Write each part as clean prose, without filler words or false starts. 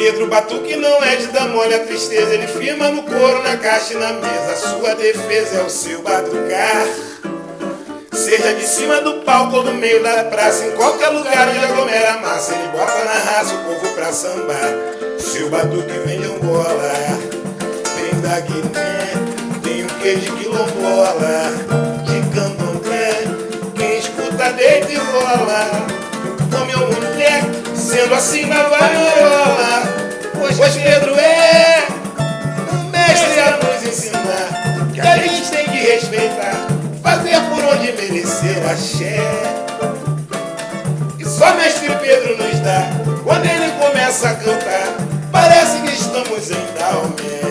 Pedro Batuque não é de dar mole a tristeza, ele firma no couro, na caixa e na mesa. Sua defesa é o seu batucar. Seja de cima do palco ou do meio da praça, em qualquer lugar onde aglomera a massa, ele bota na raça o povo pra sambar. Seu batuque vem de Angola, vem da Guiné, tem um quê de quilombola, de candomblé, quem escuta deita e rola. Como eu mulher, sendo assim na vaiola, pois Pedro é um mestre a nos ensinar que a gente tem que respeitar, fazer por onde merecer axé. E só mestre Pedro nos dá, quando ele começa a cantar, parece que estamos em Dalmé.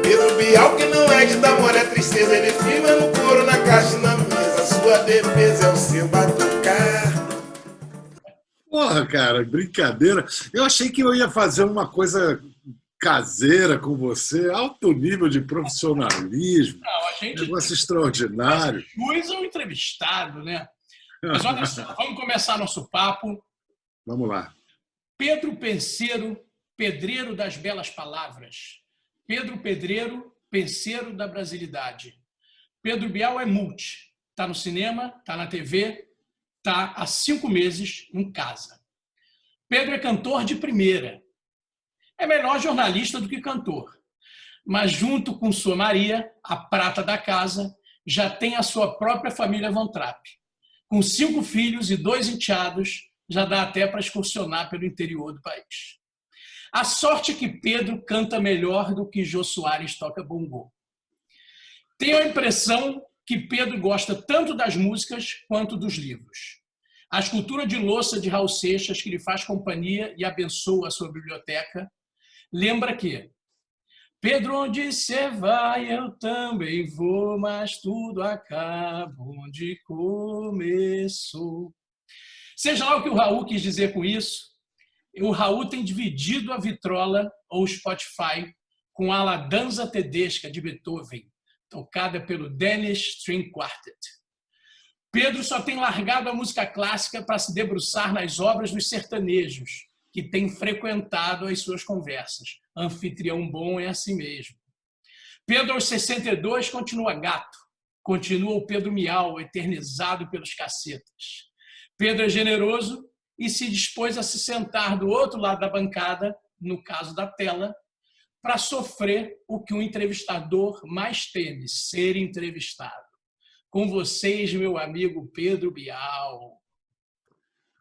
Pedro Bial, que não é de dar mole a tristeza, ele firma no couro, na caixa e na mesa. Sua defesa é o seu batucar. Porra, cara, brincadeira. Eu achei que eu ia fazer uma coisa caseira com você, alto nível de profissionalismo, Não, a gente negócio extraordinário. juiz é um entrevistado, né? Mas olha só, vamos começar nosso papo. Vamos lá. Pedro Penseiro, pedreiro das belas palavras. Pedro Pedreiro, penseiro da brasilidade. Pedro Bial é multi. Está no cinema, está na TV, está há 5 meses em casa. Pedro é cantor de primeira. É melhor jornalista do que cantor. Mas junto com sua Maria, a prata da casa, já tem a sua própria família Von Trapp. Com 5 filhos e 2 enteados, já dá até para excursionar pelo interior do país. A sorte é que Pedro canta melhor do que Jô Soares toca bongô. Tenho a impressão que Pedro gosta tanto das músicas quanto dos livros. A escultura de louça de Raul Seixas, que lhe faz companhia e abençoa a sua biblioteca, lembra que Pedro, onde você vai, eu também vou, mas tudo acaba onde começou. Seja lá o que o Raul quis dizer com isso, o Raul tem dividido a vitrola ou Spotify com a La Danza Tedesca de Beethoven, tocada pelo Danish String Quartet. Pedro só tem largado a música clássica para se debruçar nas obras dos sertanejos, que tem frequentado as suas conversas. Anfitrião bom é assim mesmo. Pedro, aos 62, continua gato. Continua o Pedro Miau, eternizado pelos cacetas. Pedro é generoso e se dispôs a se sentar do outro lado da bancada, no caso da tela, para sofrer o que um entrevistador mais teme, ser entrevistado. Com vocês, meu amigo Pedro Bial.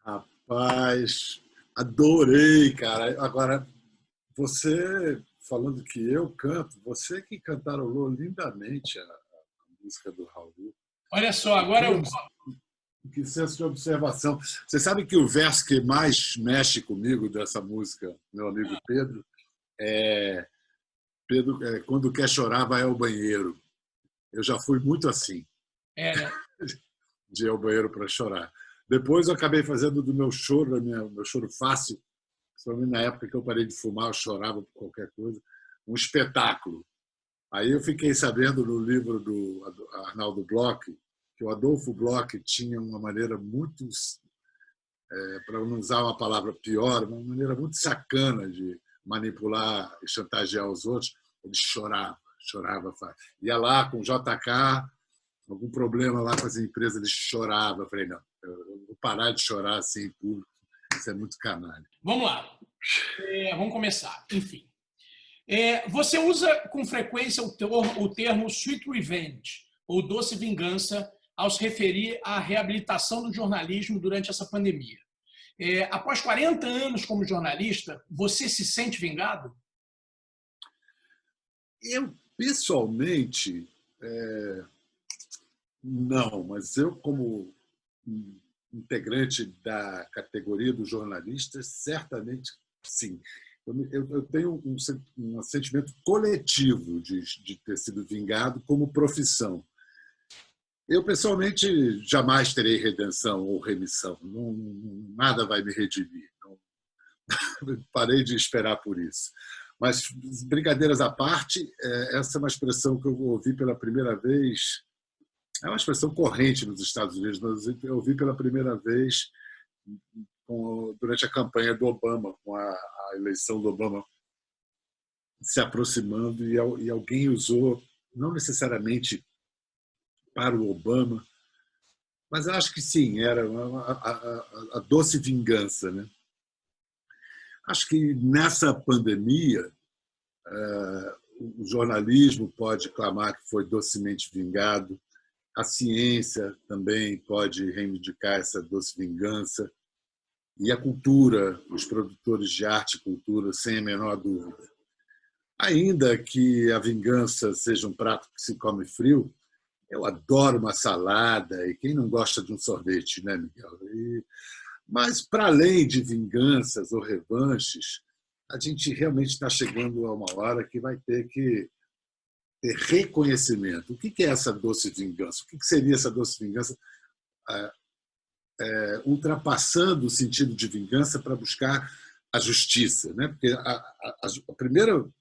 Rapaz, adorei, cara. Agora, você falando que eu canto, você que cantarolou lindamente a música do Raul. Olha só, agora eu... Que senso de observação. Você sabe que o verso que mais mexe comigo dessa música, meu amigo Pedro, Pedro, quando quer chorar, vai ao banheiro. Eu já fui muito assim, Né? de ir ao banheiro para chorar. Depois eu acabei fazendo do meu choro, meu choro fácil, principalmente na época que eu parei de fumar, eu chorava por qualquer coisa, um espetáculo. Aí eu fiquei sabendo no livro do Arnaldo Bloch, que o Adolfo Bloch tinha uma maneira muito, para não usar uma palavra pior, uma maneira muito sacana de manipular e chantagear os outros. Ele chorava. Ia lá com o JK, algum problema lá com as empresas, ele chorava. Eu falei, não, eu vou parar de chorar assim em público, isso é muito canalha. Vamos lá. Vamos começar. Enfim. Você usa com frequência o termo sweet revenge, ou doce vingança, ao se referir à reabilitação do jornalismo durante essa pandemia. Após 40 anos como jornalista, você se sente vingado? Eu, pessoalmente, não, mas eu, como integrante da categoria dos jornalistas, certamente sim. Eu tenho um sentimento coletivo de ter sido vingado como profissão. Eu, pessoalmente, jamais terei redenção ou remissão. Não, nada vai me redimir. Não, parei de esperar por isso. Mas, brincadeiras à parte, essa é uma expressão que eu ouvi pela primeira vez. É uma expressão corrente nos Estados Unidos, mas eu ouvi pela primeira vez durante a campanha do Obama, com a eleição do Obama se aproximando, e alguém usou, não necessariamente para o Obama, mas acho que sim, era a doce vingança, né? Acho que nessa pandemia o jornalismo pode clamar que foi docemente vingado, a ciência também pode reivindicar essa doce vingança, e a cultura, os produtores de arte e cultura, sem a menor dúvida. Ainda que a vingança seja um prato que se come frio, eu adoro uma salada, e quem não gosta de um sorvete, né, Miguel? Mas, para além de vinganças ou revanches, a gente realmente está chegando a uma hora que vai ter que ter reconhecimento. O que é essa doce vingança? O que seria essa doce vingança? Ultrapassando o sentido de vingança para buscar a justiça, né? Porque o primeiro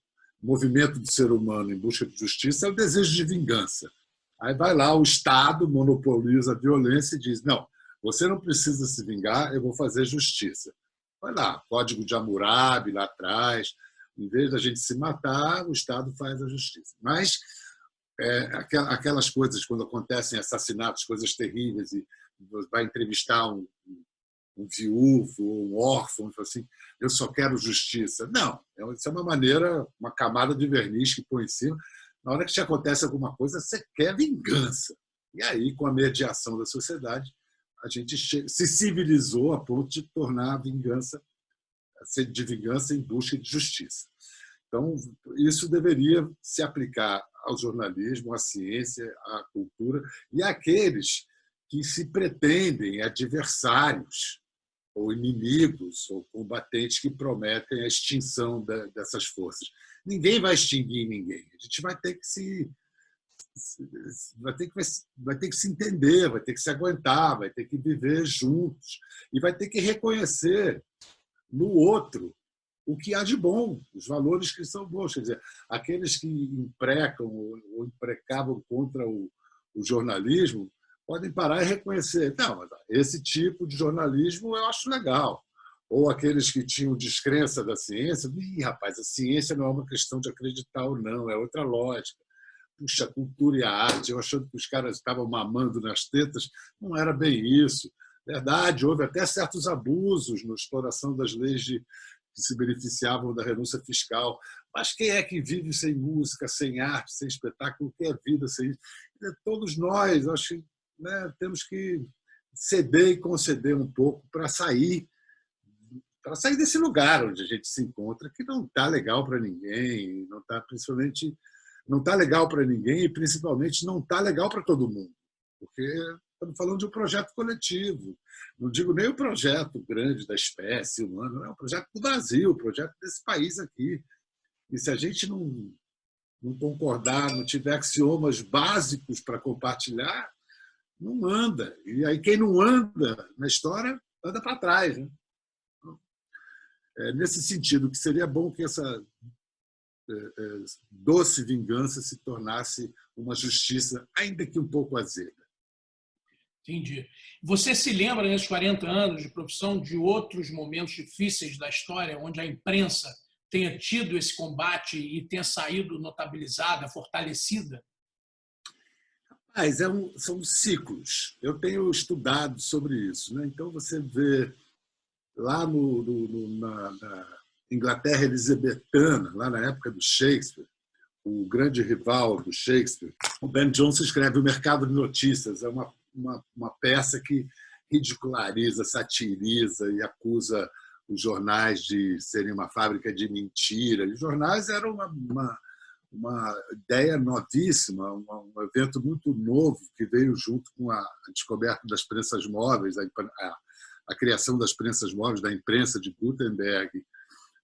movimento do ser humano em busca de justiça é o desejo de vingança. Aí vai lá, o Estado monopoliza a violência e diz: não, você não precisa se vingar, eu vou fazer justiça. Vai lá, Código de Hammurabi lá atrás, em vez da gente se matar, o Estado faz a justiça. Mas aquelas coisas, quando acontecem assassinatos, coisas terríveis, e vai entrevistar um viúvo ou um órfão, e fala assim: eu só quero justiça. Não, isso é uma maneira, uma camada de verniz que põe em cima. Na hora que te acontece alguma coisa, você quer vingança. E aí, com a mediação da sociedade, a gente se civilizou a ponto de tornar a vingança de vingança em busca de justiça. Então, isso deveria se aplicar ao jornalismo, à ciência, à cultura e àqueles que se pretendem adversários ou inimigos ou combatentes que prometem a extinção dessas forças. Ninguém vai extinguir ninguém. A gente vai ter que se entender, vai ter que se aguentar, vai ter que viver juntos e vai ter que reconhecer no outro o que há de bom, os valores que são bons. Quer dizer, aqueles que imprecam ou imprecavam contra o jornalismo podem parar e reconhecer: não, esse tipo de jornalismo eu acho legal. Ou aqueles que tinham descrença da ciência: rapaz, a ciência não é uma questão de acreditar ou não, é outra lógica. Puxa, a cultura e a arte, eu achando que os caras estavam mamando nas tetas, não era bem isso. Verdade, houve até certos abusos na exploração das leis que se beneficiavam da renúncia fiscal. Mas quem é que vive sem música, sem arte, sem espetáculo? O que é vida sem isso? Todos nós, acho que, né, temos que ceder e conceder um pouco para sair desse lugar onde a gente se encontra, que não está legal para ninguém, não está legal para ninguém e principalmente não está legal para todo mundo, porque estamos falando de um projeto coletivo. Não digo nem o projeto grande da espécie humana, é um projeto do Brasil, um projeto desse país aqui. E se a gente não concordar, não tiver axiomas básicos para compartilhar, não anda. E aí quem não anda na história anda para trás, né? Nesse sentido, que seria bom que essa doce vingança se tornasse uma justiça, ainda que um pouco azeda. Entendi. Você se lembra, nesses 40 anos de profissão, de outros momentos difíceis da história, onde a imprensa tenha tido esse combate e tenha saído notabilizada, fortalecida? Mas são ciclos. Eu tenho estudado sobre isso, né? Então, você vê lá na Inglaterra elisabetana, lá na época do Shakespeare, o grande rival do Shakespeare, o Ben Jonson escreve O Mercado de Notícias. É uma peça que ridiculariza, satiriza e acusa os jornais de serem uma fábrica de mentira. E os jornais eram uma ideia novíssima, um evento muito novo que veio junto com a descoberta das prensas móveis, a criação das prensas móveis, da imprensa de Gutenberg.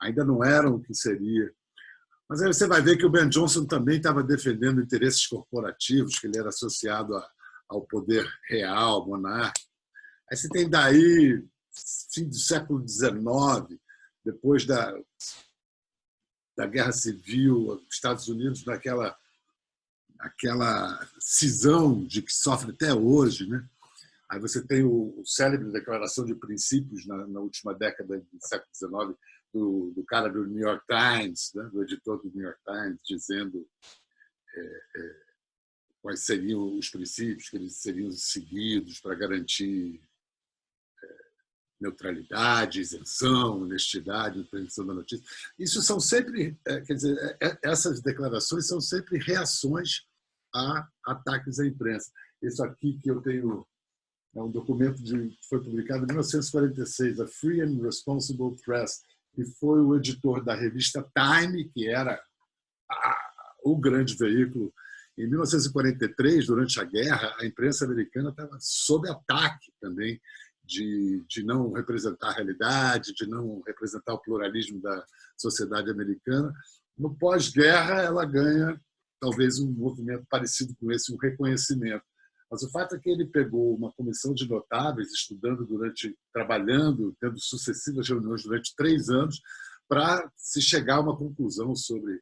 Ainda não era o que seria. Mas aí você vai ver que o Ben Jonson também estava defendendo interesses corporativos, que ele era associado ao poder real, monárquico. Aí você tem daí, fim do século XIX, depois da Guerra Civil, os Estados Unidos aquela cisão de que sofre até hoje, né? Aí você tem o célebre Declaração de Princípios na última década do século XIX, do cara do New York Times, né, do editor do New York Times, dizendo quais seriam os princípios que eles seriam seguidos para garantir neutralidade, isenção, honestidade, transmissão da notícia. Isso são sempre, quer dizer, essas declarações são sempre reações a ataques à imprensa. Isso aqui que eu tenho é um documento que foi publicado em 1946, a Free and Responsible Press, que foi o editor da revista Time, que era o grande veículo. Em 1943, durante a guerra, a imprensa americana estava sob ataque também de não representar a realidade, de não representar o pluralismo da sociedade americana. No pós-guerra, ela ganha talvez um movimento parecido com esse, um reconhecimento. Mas o fato é que ele pegou uma comissão de notáveis, estudando trabalhando, tendo sucessivas reuniões durante 3 anos, para se chegar a uma conclusão sobre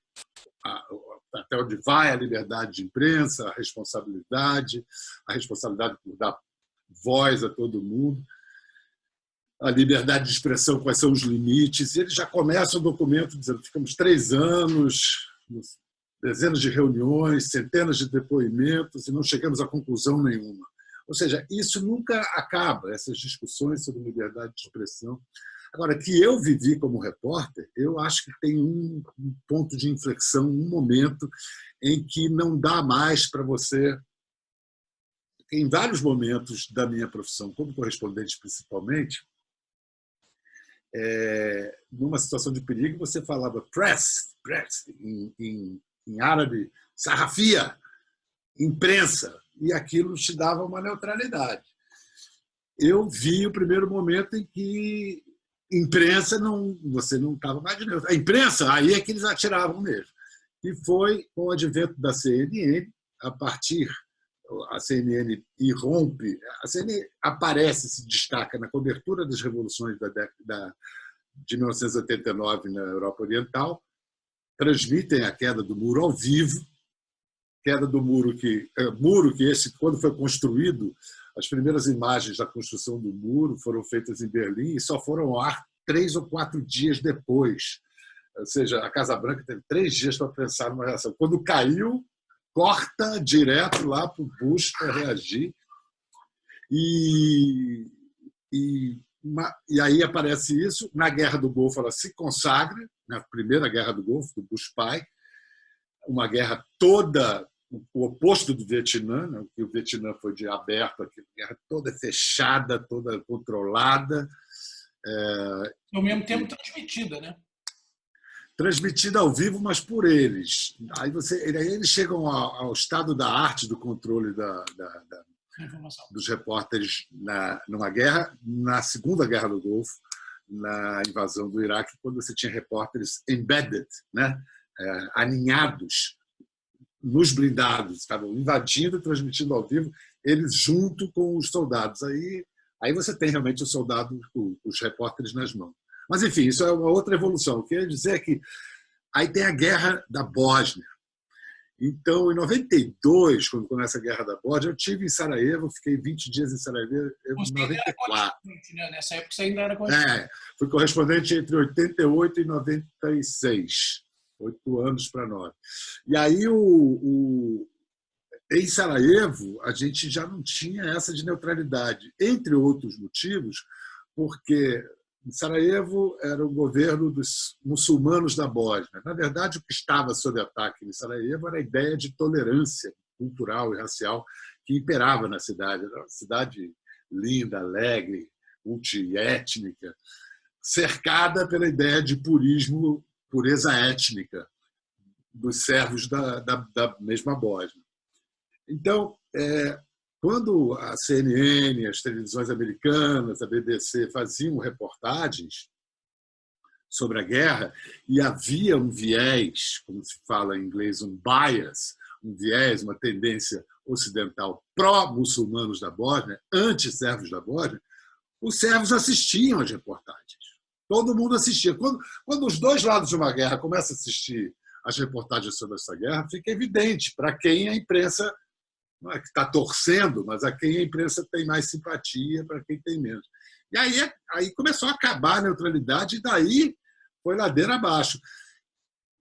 até onde vai a liberdade de imprensa, a responsabilidade por dar voz a todo mundo, a liberdade de expressão, quais são os limites. E ele já começa o documento dizendo: ficamos 3 anos, dezenas de reuniões, centenas de depoimentos e não chegamos a conclusão nenhuma. Ou seja, isso nunca acaba, essas discussões sobre liberdade de expressão. Agora, que eu vivi como repórter, eu acho que tem um ponto de inflexão, um momento em que não dá mais para você... Em vários momentos da minha profissão, como correspondente principalmente, numa situação de perigo, você falava press em árabe, sarrafia, imprensa, e aquilo te dava uma neutralidade. Eu vi o primeiro momento em que imprensa você não estava mais de neutro. A imprensa, aí é que eles atiravam mesmo. E foi com o advento da CNN, a partir... A CNN irrompe, a CNN aparece, se destaca na cobertura das revoluções de 1989 na Europa Oriental, transmitem a queda do muro ao vivo, queda do muro que esse, quando foi construído, as primeiras imagens da construção do muro foram feitas em Berlim e só foram ao ar 3 ou 4 dias depois. Ou seja, a Casa Branca teve 3 dias para pensar numa reação. Quando caiu, corta direto lá para o Bush para reagir. E aí aparece isso. Na Guerra do Golfo, ela se consagra, na primeira Guerra do Golfo, do Bush pai, uma guerra toda, o oposto do Vietnã, né? O Vietnã foi de aberto, aqui, guerra toda fechada, toda controlada. Ao mesmo tempo transmitida, né? Transmitida ao vivo, mas por eles. Aí eles chegam ao estado da arte do controle dos repórteres numa guerra, na Segunda Guerra do Golfo, na invasão do Iraque, quando você tinha repórteres embedded, né? Aninhados nos blindados, estavam invadindo e transmitindo ao vivo, eles junto com os soldados. Aí você tem realmente o soldado, os repórteres nas mãos. Mas, enfim, isso é uma outra evolução. Eu queria dizer que aí tem a Guerra da Bósnia. Então, em 92, quando começa a Guerra da Bósnia, eu estive em Sarajevo, fiquei 20 dias em Sarajevo em 94. Né? Nessa época você ainda era correspondente. Fui correspondente entre 88 e 96. 8 anos para 9. E aí, em Sarajevo, a gente já não tinha essa de neutralidade, entre outros motivos, porque em Sarajevo era o governo dos muçulmanos da Bósnia. Na verdade, o que estava sob ataque em Sarajevo era a ideia de tolerância cultural e racial que imperava na cidade. Era uma cidade linda, alegre, multiétnica, cercada pela ideia de purismo, pureza étnica dos servos da mesma Bósnia. Então, quando a CNN, as televisões americanas, a BBC faziam reportagens sobre a guerra e havia um viés, como se fala em inglês, um bias, um viés, uma tendência ocidental pró-muçulmanos da Bósnia, anti-servos da Bósnia, os servos assistiam às reportagens. Todo mundo assistia. Quando os dois lados de uma guerra começam a assistir as reportagens sobre essa guerra, fica evidente para quem a imprensa não é que está torcendo, mas a quem a imprensa tem mais simpatia, para quem tem menos. E aí começou a acabar a neutralidade, e daí foi ladeira abaixo.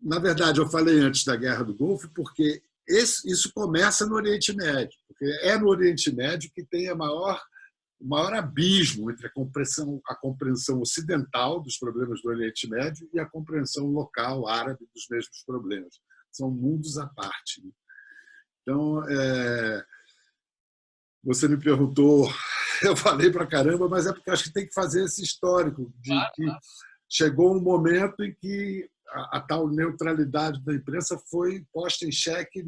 Na verdade, eu falei antes da Guerra do Golfo, porque isso começa no Oriente Médio, porque é no Oriente Médio que tem o maior abismo entre a compreensão ocidental dos problemas do Oriente Médio e a compreensão local árabe dos mesmos problemas. São mundos à parte. Então, você me perguntou, eu falei para caramba, mas é porque acho que tem que fazer esse histórico de que chegou um momento em que a tal neutralidade da imprensa foi posta em xeque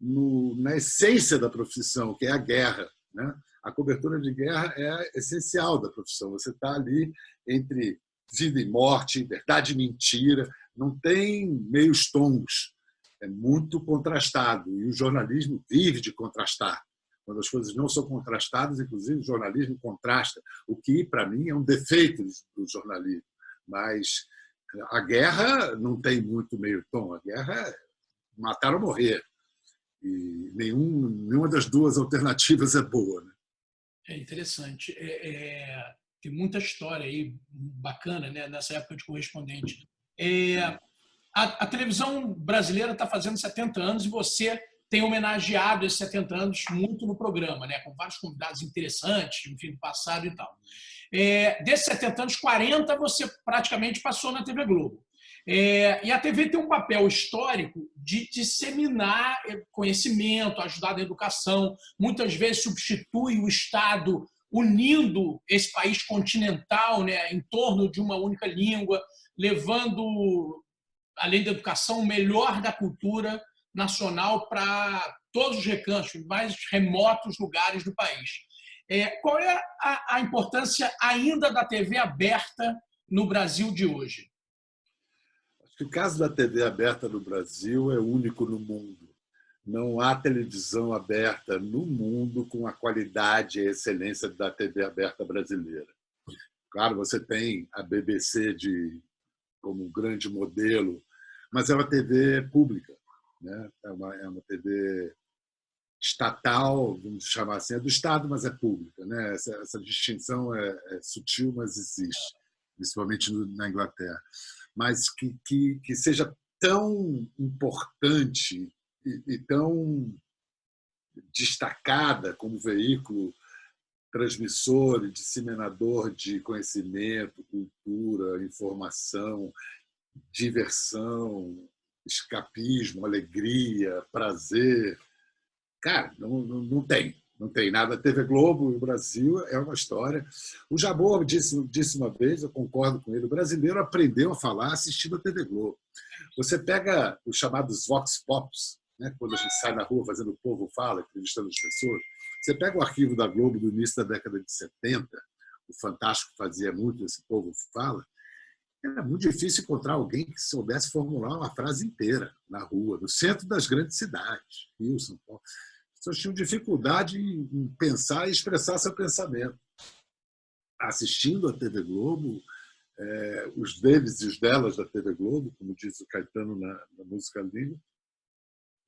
na essência da profissão, que é a guerra, né? A cobertura de guerra é essencial da profissão. Você está ali entre vida e morte, verdade e mentira, não tem meios tons, é muito contrastado, e o jornalismo vive de contrastar. Quando as coisas não são contrastadas, inclusive o jornalismo contrasta, o que, para mim, é um defeito do jornalismo. Mas a guerra não tem muito meio tom, a guerra é matar ou morrer. E nenhuma das duas alternativas é boa. Né? É interessante. Tem muita história aí bacana, né, nessa época de correspondente. A televisão brasileira está fazendo 70 anos e você tem homenageado esses 70 anos muito no programa, né, com vários convidados interessantes, enfim, do passado e tal. Desses 70 anos, 40 você praticamente passou na TV Globo. E a TV tem um papel histórico de disseminar conhecimento, ajudar na educação, muitas vezes substitui o Estado unindo esse país continental, né, em torno de uma única língua, levando, além da educação, o melhor da cultura nacional para todos os recantos, mais remotos lugares do país. Qual é a importância ainda da TV aberta no Brasil de hoje? O caso da TV aberta no Brasil é único no mundo. Não há televisão aberta no mundo com a qualidade e a excelência da TV aberta brasileira. Claro, você tem a BBC como um grande modelo, mas é uma TV pública, né? É uma TV estatal, vamos chamar assim, é do Estado, mas é pública, né? Essa distinção é sutil, mas existe, principalmente na Inglaterra. Mas que seja tão importante e tão destacada como veículo transmissor e disseminador de conhecimento, cultura, informação, diversão, escapismo, alegria, prazer. Cara, não tem. Não tem nada. A TV Globo e o Brasil é uma história. O Jabor disse uma vez, eu concordo com ele, o brasileiro aprendeu a falar assistindo a TV Globo. Você pega os chamados vox pops, né, quando a gente sai na rua fazendo o povo fala, entrevistando as pessoas, você pega o arquivo da Globo do início da década de 70, o Fantástico fazia muito esse povo fala, era muito difícil encontrar alguém que soubesse formular uma frase inteira na rua, no centro das grandes cidades, Rio, São Paulo. As pessoas tinham dificuldade em pensar e expressar seu pensamento. Assistindo a TV Globo, os deles e os delas da TV Globo, como diz o Caetano na música Linda,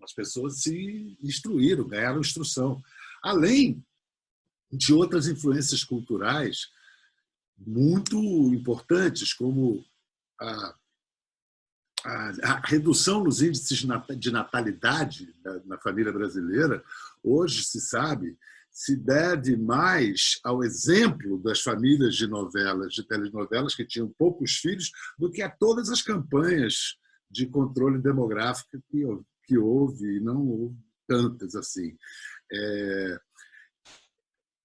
as pessoas se instruíram, ganharam instrução. Além de outras influências culturais muito importantes, como a redução nos índices de natalidade na família brasileira, hoje se sabe, se deve mais ao exemplo das famílias de novelas, de telenovelas que tinham poucos filhos, do que a todas as campanhas de controle demográfico que houve, e não houve tantas assim.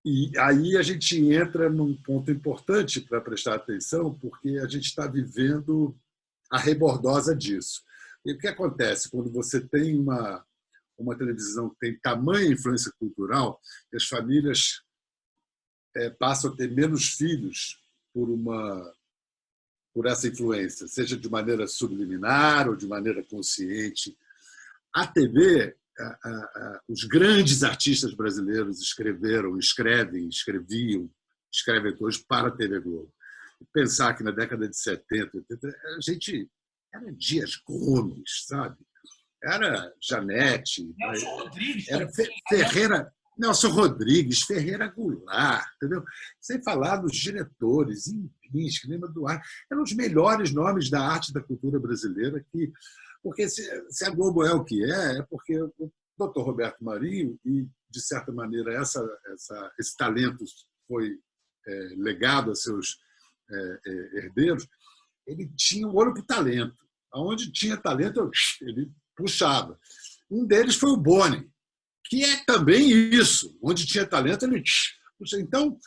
E aí a gente entra num ponto importante para prestar atenção, porque a gente está vivendo a rebordosa disso. E o que acontece quando você tem uma televisão que tem tamanha influência cultural, que as famílias passam a ter menos filhos por essa influência, seja de maneira subliminar ou de maneira consciente. A TV, os grandes artistas brasileiros escrevem hoje para a TV Globo. Pensar que na década de 70, 80, a gente era Dias Gomes, sabe? Era Janete, Nelson Rodrigues era também. Ferreira, Nelson Rodrigues, Ferreira Goulart, entendeu? Sem falar dos diretores, Impinski, Lima Duarte, eram os melhores nomes da arte e da cultura brasileira. Porque se a Globo é o que é porque o Dr. Roberto Marinho, e de certa maneira esse talento foi legado a seus herdeiros, ele tinha um olho para o talento. Onde tinha talento, ele puxava. Um deles foi o Boni, que é também isso. Onde tinha talento, ele puxa. Então,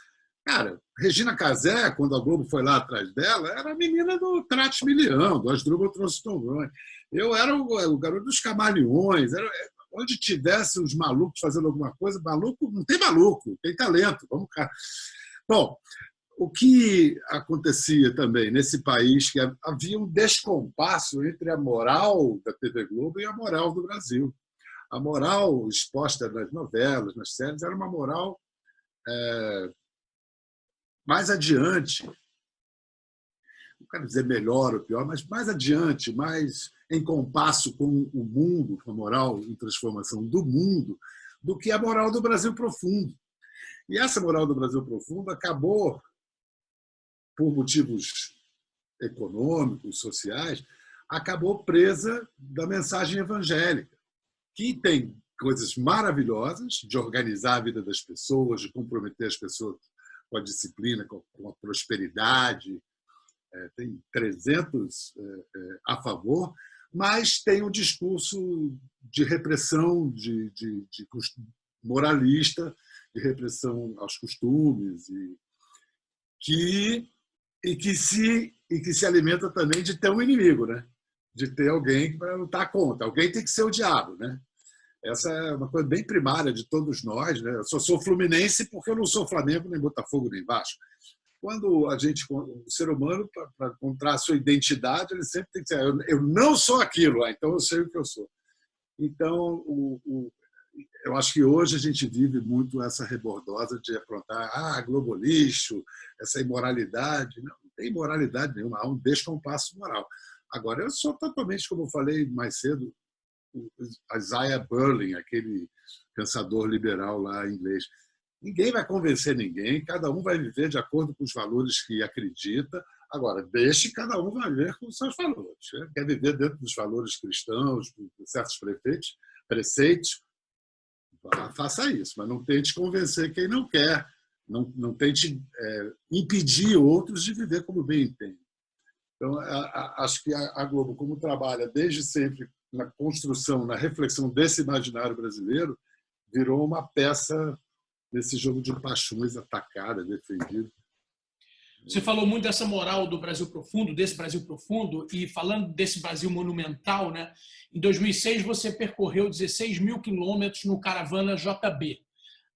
cara, Regina Casé, quando a Globo foi lá atrás dela, era a menina do Trates-Milhão, do Asdrubal Transtongrões. Eu era o garoto dos Camaleões. Onde tivesse os malucos fazendo alguma coisa, maluco, não tem maluco, tem talento. Vamos cá. Bom, o que acontecia também nesse país, que havia um descompasso entre a moral da TV Globo e a moral do Brasil. A moral exposta nas novelas, nas séries, era uma moral mais adiante, não quero dizer melhor ou pior, mas mais adiante, mais em compasso com o mundo, com a moral em transformação do mundo, do que a moral do Brasil profundo. E essa moral do Brasil profundo acabou, por motivos econômicos, sociais, acabou presa da mensagem evangélica, que tem coisas maravilhosas de organizar a vida das pessoas, de comprometer as pessoas com a disciplina, com a prosperidade, tem 300 a favor, mas tem um discurso de repressão, de moralista, de repressão aos costumes, que se alimenta também de ter um inimigo, né? De ter alguém para lutar contra. Alguém tem que ser o diabo, né? Essa é uma coisa bem primária de todos nós, né? Eu só sou fluminense porque eu não sou Flamengo, nem Botafogo, nem Vasco. Quando o ser humano, para encontrar a sua identidade, ele sempre tem que dizer: eu não sou aquilo, então eu sei o que eu sou. Então, eu acho que hoje a gente vive muito essa rebordosa de aprontar Globo lixo, essa imoralidade. Não tem imoralidade nenhuma, há um descompasso moral. Agora, eu sou totalmente, como eu falei mais cedo, o Isaiah Berlin, aquele pensador liberal lá inglês. Ninguém vai convencer ninguém, cada um vai viver de acordo com os valores que acredita. Agora, deixe cada um viver com os seus valores. Quer viver dentro dos valores cristãos, de certos preceitos, faça isso, mas não tente convencer quem não quer, não tente impedir outros de viver como bem entende. Então, acho que a Globo, como trabalha desde sempre na construção, na reflexão desse imaginário brasileiro, virou uma peça nesse jogo de paixões atacada, defendida. Você falou muito dessa moral do Brasil profundo, desse Brasil profundo, e falando desse Brasil monumental, né? Em 2006 você percorreu 16 mil quilômetros no Caravana JB,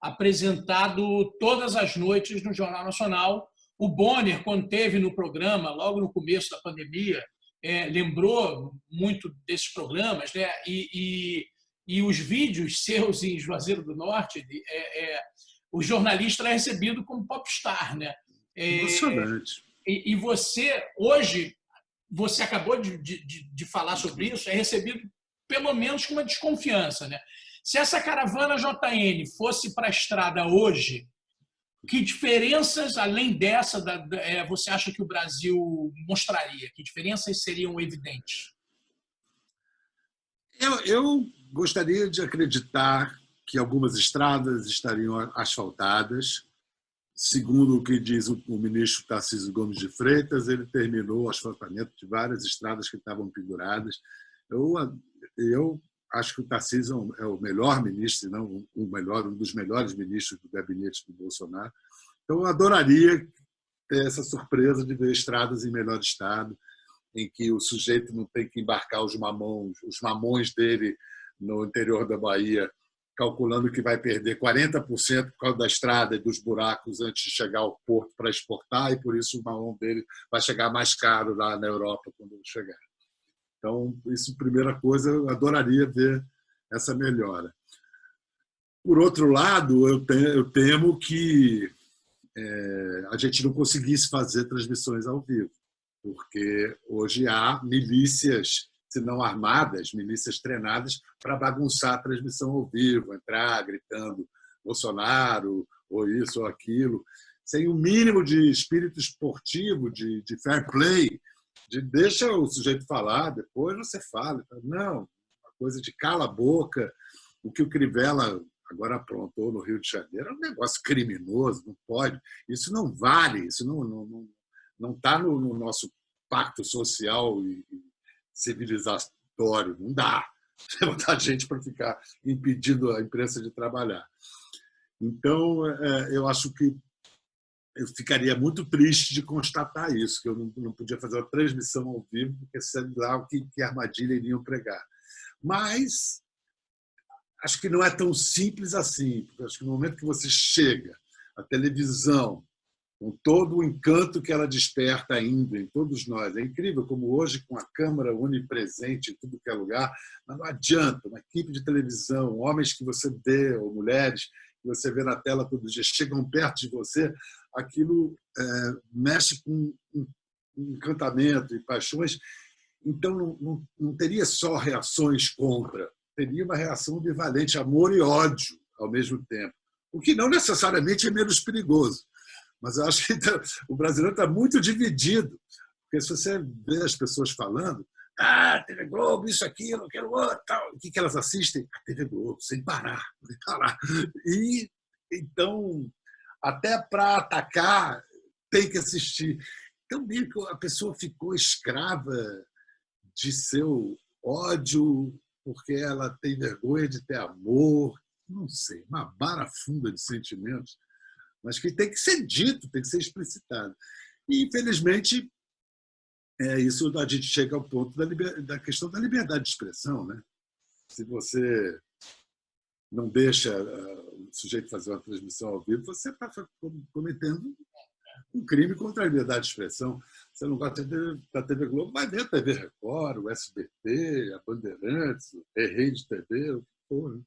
apresentado todas as noites no Jornal Nacional. O Bonner, quando esteve no programa, logo no começo da pandemia, lembrou muito desses programas, né? E os vídeos seus em Juazeiro do Norte, o jornalista era recebido como popstar, né? Emocionante. E você, hoje, você acabou de falar sobre isso, é recebido pelo menos com uma desconfiança, né? Se essa caravana JN fosse para a estrada hoje, que diferenças, além dessa, você acha que o Brasil mostraria? Que diferenças seriam evidentes? Eu gostaria de acreditar que algumas estradas estariam asfaltadas. Segundo o que diz o ministro Tarcísio Gomes de Freitas, ele terminou o asfaltamento de várias estradas que estavam penduradas. Eu acho que o Tarcísio é o melhor ministro, se não um dos melhores ministros do gabinete do Bolsonaro. Então, eu adoraria ter essa surpresa de ver estradas em melhor estado, em que o sujeito não tem que embarcar os mamões dele no interior da Bahia, calculando que vai perder 40% por causa da estrada e dos buracos antes de chegar ao porto para exportar, e por isso o mamão dele vai chegar mais caro lá na Europa quando chegar. Então, isso, primeira coisa, eu adoraria ver essa melhora. Por outro lado, eu temo que a gente não conseguisse fazer transmissões ao vivo, porque hoje há milícias se não armadas, milícias treinadas para bagunçar a transmissão ao vivo, entrar gritando Bolsonaro, ou isso ou aquilo, sem o mínimo de espírito esportivo, de fair play, de deixa o sujeito falar, depois você fala. Não, uma coisa de cala a boca. O que o Crivella agora aprontou no Rio de Janeiro é um negócio criminoso, não pode. Isso não vale, isso não está no nosso pacto social e civilizatório, não dá. Você botar gente para ficar impedindo a imprensa de trabalhar. Então, eu acho que eu ficaria muito triste de constatar isso, que eu não podia fazer uma transmissão ao vivo, porque sei lá que armadilha iriam pregar. Mas acho que não é tão simples assim, porque acho que no momento que você chega à televisão, com todo o encanto que ela desperta ainda em todos nós. É incrível como hoje, com a câmera onipresente em tudo que é lugar, mas não adianta, uma equipe de televisão, homens que você vê, ou mulheres que você vê na tela todo dia, chegam perto de você, aquilo mexe com um encantamento e paixões. Então, não teria só reações contra, teria uma reação bivalente, amor e ódio ao mesmo tempo, o que não necessariamente é menos perigoso. Mas eu acho que o brasileiro está muito dividido, porque se você vê as pessoas falando, TV Globo, isso, aquilo, aquilo, outro, tal, o que elas assistem? A TV Globo, sem parar, sem parar. E, então, até para atacar, tem que assistir. Então, meio que a pessoa ficou escrava de seu ódio, porque ela tem vergonha de ter amor, não sei, uma barafunda de sentimentos, mas que tem que ser dito, tem que ser explicitado. E, infelizmente, isso a gente chega ao ponto da questão da liberdade de expressão. Né? Se você não deixa o sujeito fazer uma transmissão ao vivo, você está cometendo um crime contra a liberdade de expressão. Você não gosta da TV Globo, vai ver a TV Record, o SBT, a Bandeirantes, a Rede TV, o que for. Né?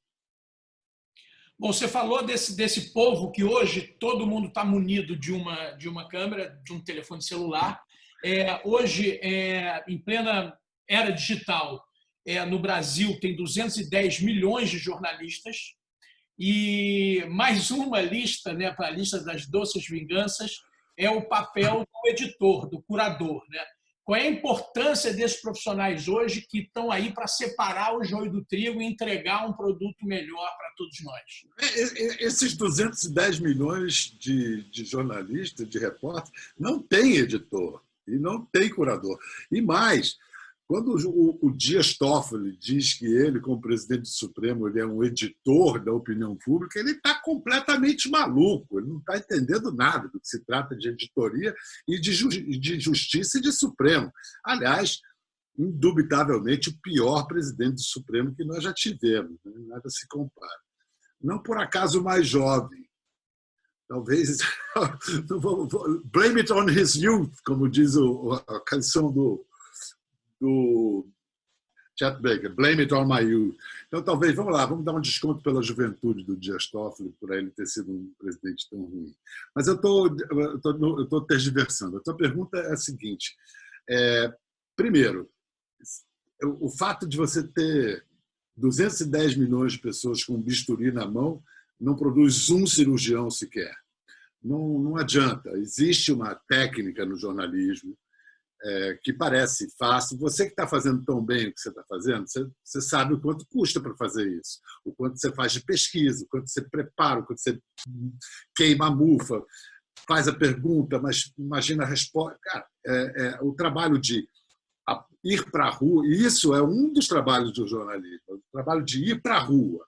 Bom, você falou desse povo que hoje todo mundo está munido de uma câmera, de um telefone celular. Hoje, em plena era digital, no Brasil tem 210 milhões de jornalistas e mais uma lista, né, para a lista das doces vinganças, é o papel do editor, do curador. Né? Qual é a importância desses profissionais hoje que estão aí para separar o joio do trigo e entregar um produto melhor para todos nós? Esses 210 milhões de jornalistas, de repórteres, não tem editor e não tem curador. E mais, quando o Dias Toffoli diz que ele, como presidente do Supremo, ele é um editor da opinião pública, ele está completamente maluco, ele não está entendendo nada do que se trata de editoria e de justiça e de Supremo. Aliás, indubitavelmente o pior presidente do Supremo que nós já tivemos, né? Nada se compara. Não por acaso o mais jovem. Talvez blame it on his youth, como diz a canção do Chet Baker, blame it on my youth. Então, talvez, vamos lá, vamos dar um desconto pela juventude do Dias Toffoli, por ele ter sido um presidente tão ruim. Mas eu estou tergiversando. A tua pergunta é a seguinte. Primeiro, o fato de você ter 210 milhões de pessoas com um bisturi na mão não produz um cirurgião sequer. Não adianta. Existe uma técnica no jornalismo que parece fácil. Você que está fazendo tão bem o que você está fazendo, você sabe o quanto custa para fazer isso, o quanto você faz de pesquisa, o quanto você prepara, o quanto você queima a mufa, faz a pergunta, mas imagina a resposta. Cara, o trabalho de ir para a rua, e isso é um dos trabalhos do jornalismo, o trabalho de ir para a rua,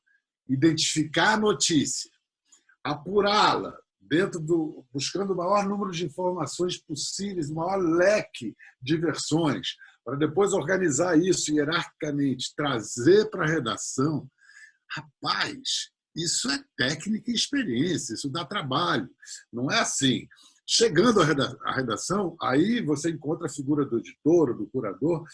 identificar a notícia, apurá-la, buscando o maior número de informações possíveis, o maior leque de versões, para depois organizar isso hierarquicamente, trazer para a redação. Rapaz, isso é técnica e experiência, isso dá trabalho. Não é assim. Chegando à redação, aí você encontra a figura do editor, do curador,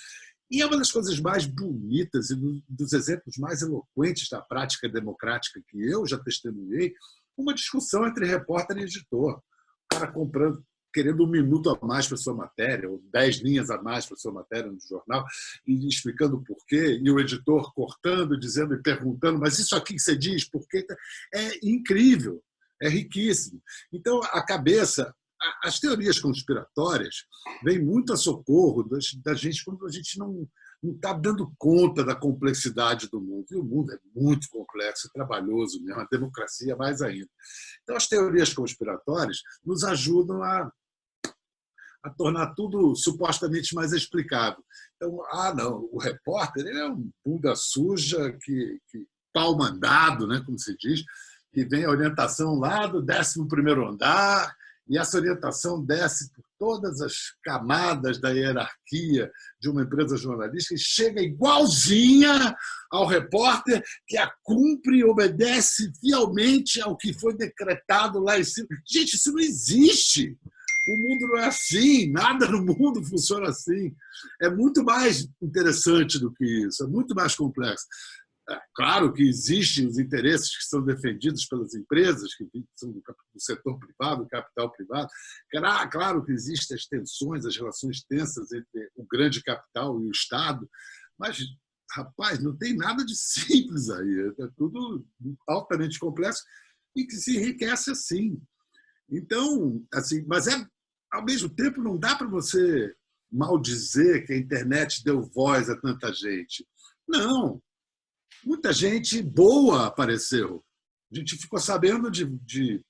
e é uma das coisas mais bonitas e dos exemplos mais eloquentes da prática democrática que eu já testemunhei, uma discussão entre repórter e editor. O cara comprando querendo 1 minuto a mais para sua matéria, ou 10 linhas a mais para sua matéria no jornal, e explicando o porquê, e o editor cortando, dizendo e perguntando, mas isso aqui que você diz, por quê? É incrível, é riquíssimo. Então, a cabeça, as teorias conspiratórias vêm muito a socorro da gente quando a gente não está dando conta da complexidade do mundo. E o mundo é muito complexo e trabalhoso mesmo, a democracia mais ainda. Então, as teorias conspiratórias nos ajudam a tornar tudo supostamente mais explicável. Então, não, o repórter ele é um bunda suja, pau mandado, né, como se diz, que vem a orientação lá do 11º andar, e essa orientação desce por todas as camadas da hierarquia de uma empresa jornalística e chega igualzinha ao repórter que a cumpre e obedece fielmente ao que foi decretado lá em cima. Gente, isso não existe! O mundo não é assim, nada no mundo funciona assim. É muito mais interessante do que isso, é muito mais complexo. Claro que existem os interesses que são defendidos pelas empresas, que são do setor privado, do capital privado. Claro que existem as tensões, as relações tensas entre o grande capital e o Estado, mas, rapaz, não tem nada de simples aí. É tudo altamente complexo e que se enriquece assim. Então, assim, mas ao mesmo tempo não dá para você maldizer que a internet deu voz a tanta gente. Não. Muita gente boa apareceu. A gente ficou sabendo de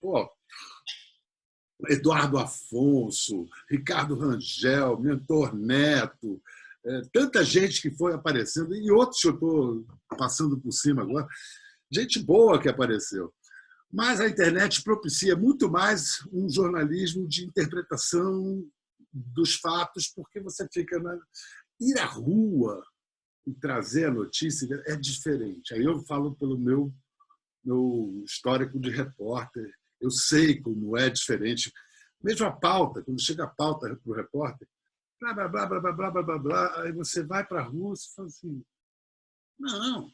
Eduardo Afonso, Ricardo Rangel, Mentor Neto, tanta gente que foi aparecendo, e outros que eu estou passando por cima agora. Gente boa que apareceu. Mas a internet propicia muito mais um jornalismo de interpretação dos fatos, porque você fica ir à rua e trazer a notícia é diferente. Aí eu falo pelo meu histórico de repórter. Eu sei como é diferente. Mesmo a pauta, quando chega a pauta para o repórter, blá, blá, blá, blá, blá, blá, blá, blá, aí você vai para a rua e fala assim, não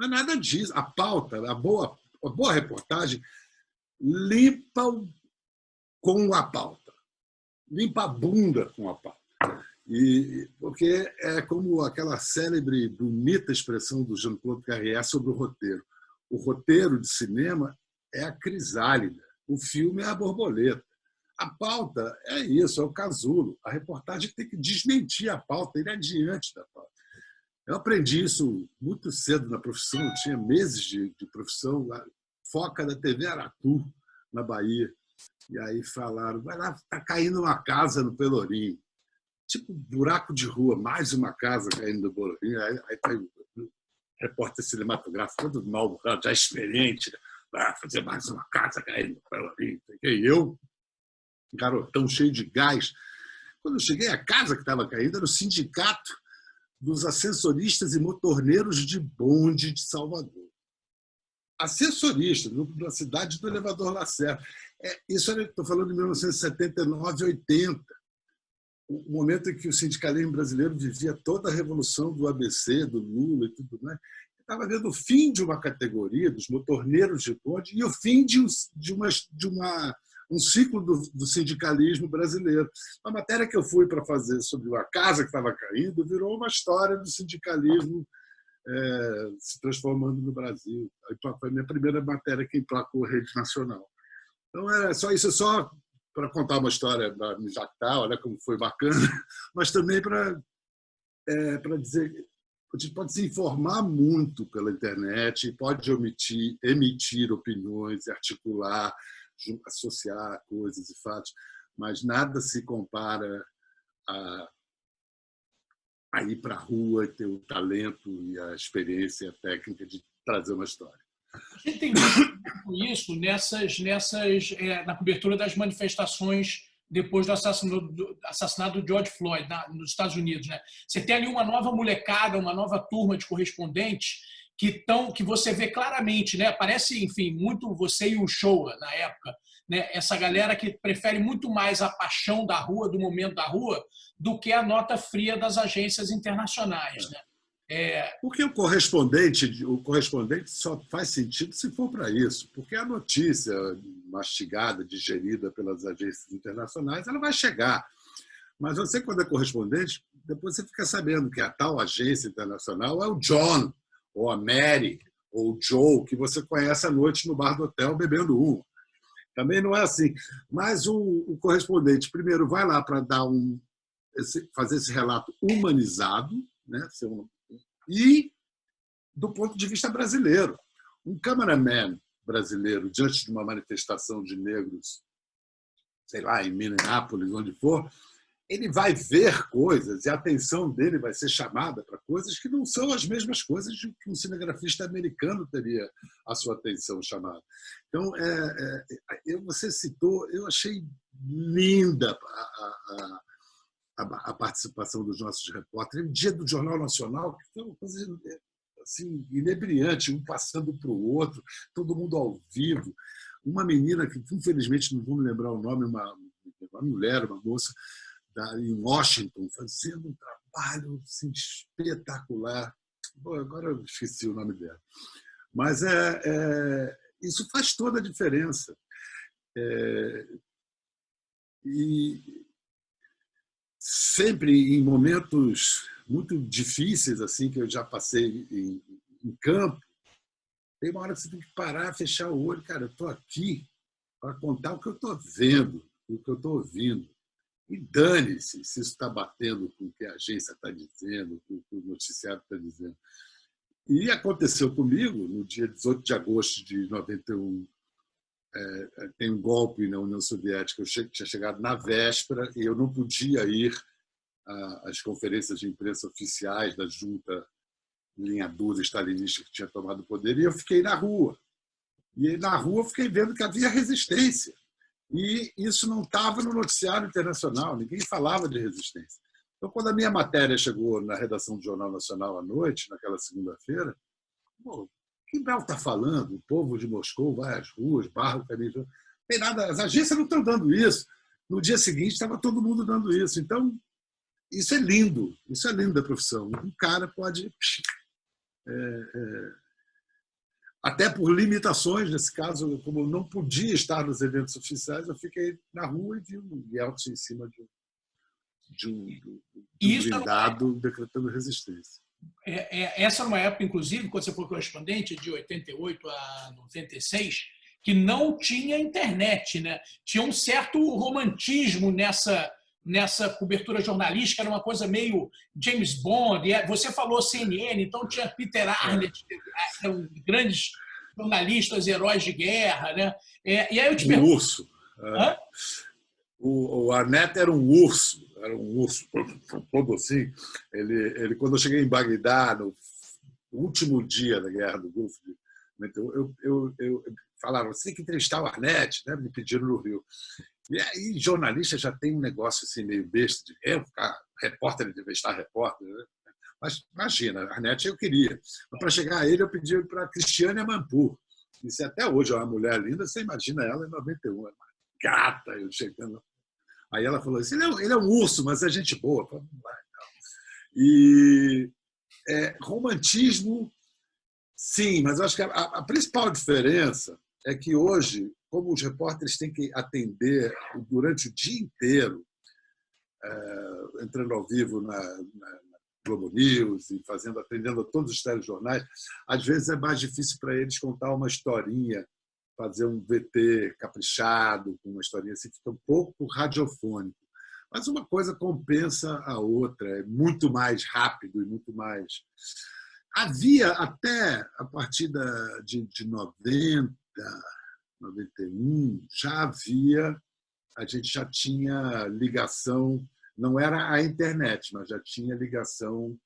é nada disso. A pauta, a boa reportagem, limpa com a pauta. Limpa a bunda com a pauta. Porque é como aquela célebre, bonita expressão do Jean-Claude Carrière sobre o roteiro. O roteiro de cinema é a crisálida, o filme é a borboleta. A pauta é isso, é o casulo. A reportagem tem que desmentir a pauta, ir adiante da pauta. Eu aprendi isso muito cedo na profissão, eu tinha meses de profissão, a foca da TV Aratu, na Bahia. E aí falaram, vai lá, está caindo uma casa no Pelourinho. Tipo buraco de rua, mais uma casa caindo do Pelourinho. Aí tá o repórter cinematográfico, todo mal, já experiente, vai fazer mais uma casa caindo do Pelourinho. E eu, garotão cheio de gás. Quando eu cheguei, a casa que estava caindo era o sindicato dos ascensoristas e motorneiros de bonde de Salvador. Assessorista, na cidade do Elevador Lacerda. Isso estou falando de 1979, 80. O momento em que o sindicalismo brasileiro vivia toda a revolução do ABC, do Lula e tudo mais. Estava vendo o fim de uma categoria, dos motorneiros de bonde, e o fim de um ciclo do sindicalismo brasileiro. A matéria que eu fui para fazer sobre uma casa que estava caindo virou uma história do sindicalismo se transformando no Brasil. Foi a minha primeira matéria que emplacou a rede nacional. Então, era só isso, só para contar uma história da me jactar, olha como foi bacana, mas também para dizer que a gente pode se informar muito pela internet, pode emitir opiniões, articular, associar coisas e fatos, mas nada se compara a ir para a rua e ter o talento e a experiência e a técnica de trazer uma história. A gente tem visto isso na cobertura das manifestações depois do assassinato do George Floyd nos Estados Unidos, né? Você tem ali uma nova molecada, uma nova turma de correspondentes que você vê claramente, né? Aparece, enfim, muito você e o Shoa na época, né? Essa galera que prefere muito mais a paixão da rua, do momento da rua, do que a nota fria das agências internacionais, né? Porque o correspondente só faz sentido se for para isso, porque a notícia mastigada, digerida pelas agências internacionais, ela vai chegar. Mas você, quando é correspondente, depois você fica sabendo que a tal agência internacional é o John, ou a Mary, ou o Joe, que você conhece à noite no bar do hotel bebendo uma. Também não é assim. Mas o correspondente, primeiro, vai lá para fazer esse relato humanizado, né? E do ponto de vista brasileiro. Um cameraman brasileiro, diante de uma manifestação de negros, sei lá, em Minneapolis, onde for, ele vai ver coisas e a atenção dele vai ser chamada para coisas que não são as mesmas coisas que um cinegrafista americano teria a sua atenção chamada. Então, você citou, eu achei linda a participação dos nossos repórteres. O dia do Jornal Nacional, que foi uma coisa assim, inebriante, um passando para o outro, todo mundo ao vivo. Uma menina que, infelizmente, não vou me lembrar o nome, uma mulher, uma moça, em Washington, fazendo um trabalho assim, espetacular. Bom, agora eu esqueci o nome dela. Mas isso faz toda a diferença. E sempre em momentos muito difíceis assim que eu já passei em campo, tem uma hora que você tem que parar, fechar o olho. Cara, eu estou aqui para contar o que eu estou vendo, o que eu estou ouvindo. E dane-se se isso está batendo com o que a agência está dizendo, com o que o noticiário está dizendo. E aconteceu comigo no dia 18 de agosto de 91. Tem um golpe na União Soviética. Eu tinha chegado na véspera e eu não podia ir às conferências de imprensa oficiais da junta linha dura stalinista que tinha tomado o poder, e eu fiquei na rua. E na rua eu fiquei vendo que havia resistência. E isso não estava no noticiário internacional, ninguém falava de resistência. Então, quando a minha matéria chegou na redação do Jornal Nacional à noite, naquela segunda-feira, o que Bel está falando? O povo de Moscou vai às ruas, barra o caminho. Não tem nada, as agências não estão dando isso. No dia seguinte, estava todo mundo dando isso. Então, isso é lindo da profissão. Um cara pode... até por limitações, nesse caso, como eu não podia estar nos eventos oficiais, eu fiquei na rua e vi um Yeltsin em cima de um blindado decretando resistência. Essa era uma época, inclusive, quando você foi correspondente, de 88 a 96, que não tinha internet, né? Tinha um certo romantismo nessa cobertura jornalística, era uma coisa meio James Bond. Você falou CNN, então tinha Peter Arnett, grandes jornalistas, heróis de guerra, né? E aí eu te pergunto... urso. O Arnett era um urso todo assim. Ele, quando eu cheguei em Bagdá, no último dia da Guerra do Golfo, eu falaram, você tem que entrevistar o Arnett, né? Me pediram no Rio. E aí, jornalista já tem um negócio assim meio besta de ficar repórter, entrevistar repórter, né? Mas imagina, a Arnett eu queria. Mas para chegar a ele, eu pedi para a Cristiane Amanpour. E se até hoje é uma mulher linda, você imagina ela em 91, é uma gata, eu chegando. Aí ela falou assim, ele é um urso, mas é gente boa. Eu falei, e romantismo, sim, mas eu acho que a principal diferença é que hoje, como os repórteres têm que atender durante o dia inteiro, entrando ao vivo na Globo News e atendendo a todos os telejornais, às vezes é mais difícil para eles contar uma historinha, fazer um VT caprichado, com uma historinha assim, fica um pouco radiofônico. Mas uma coisa compensa a outra, é muito mais rápido e muito mais... Havia até a partir de 90, 91, a gente já tinha ligação, não era a internet, mas já tinha ligação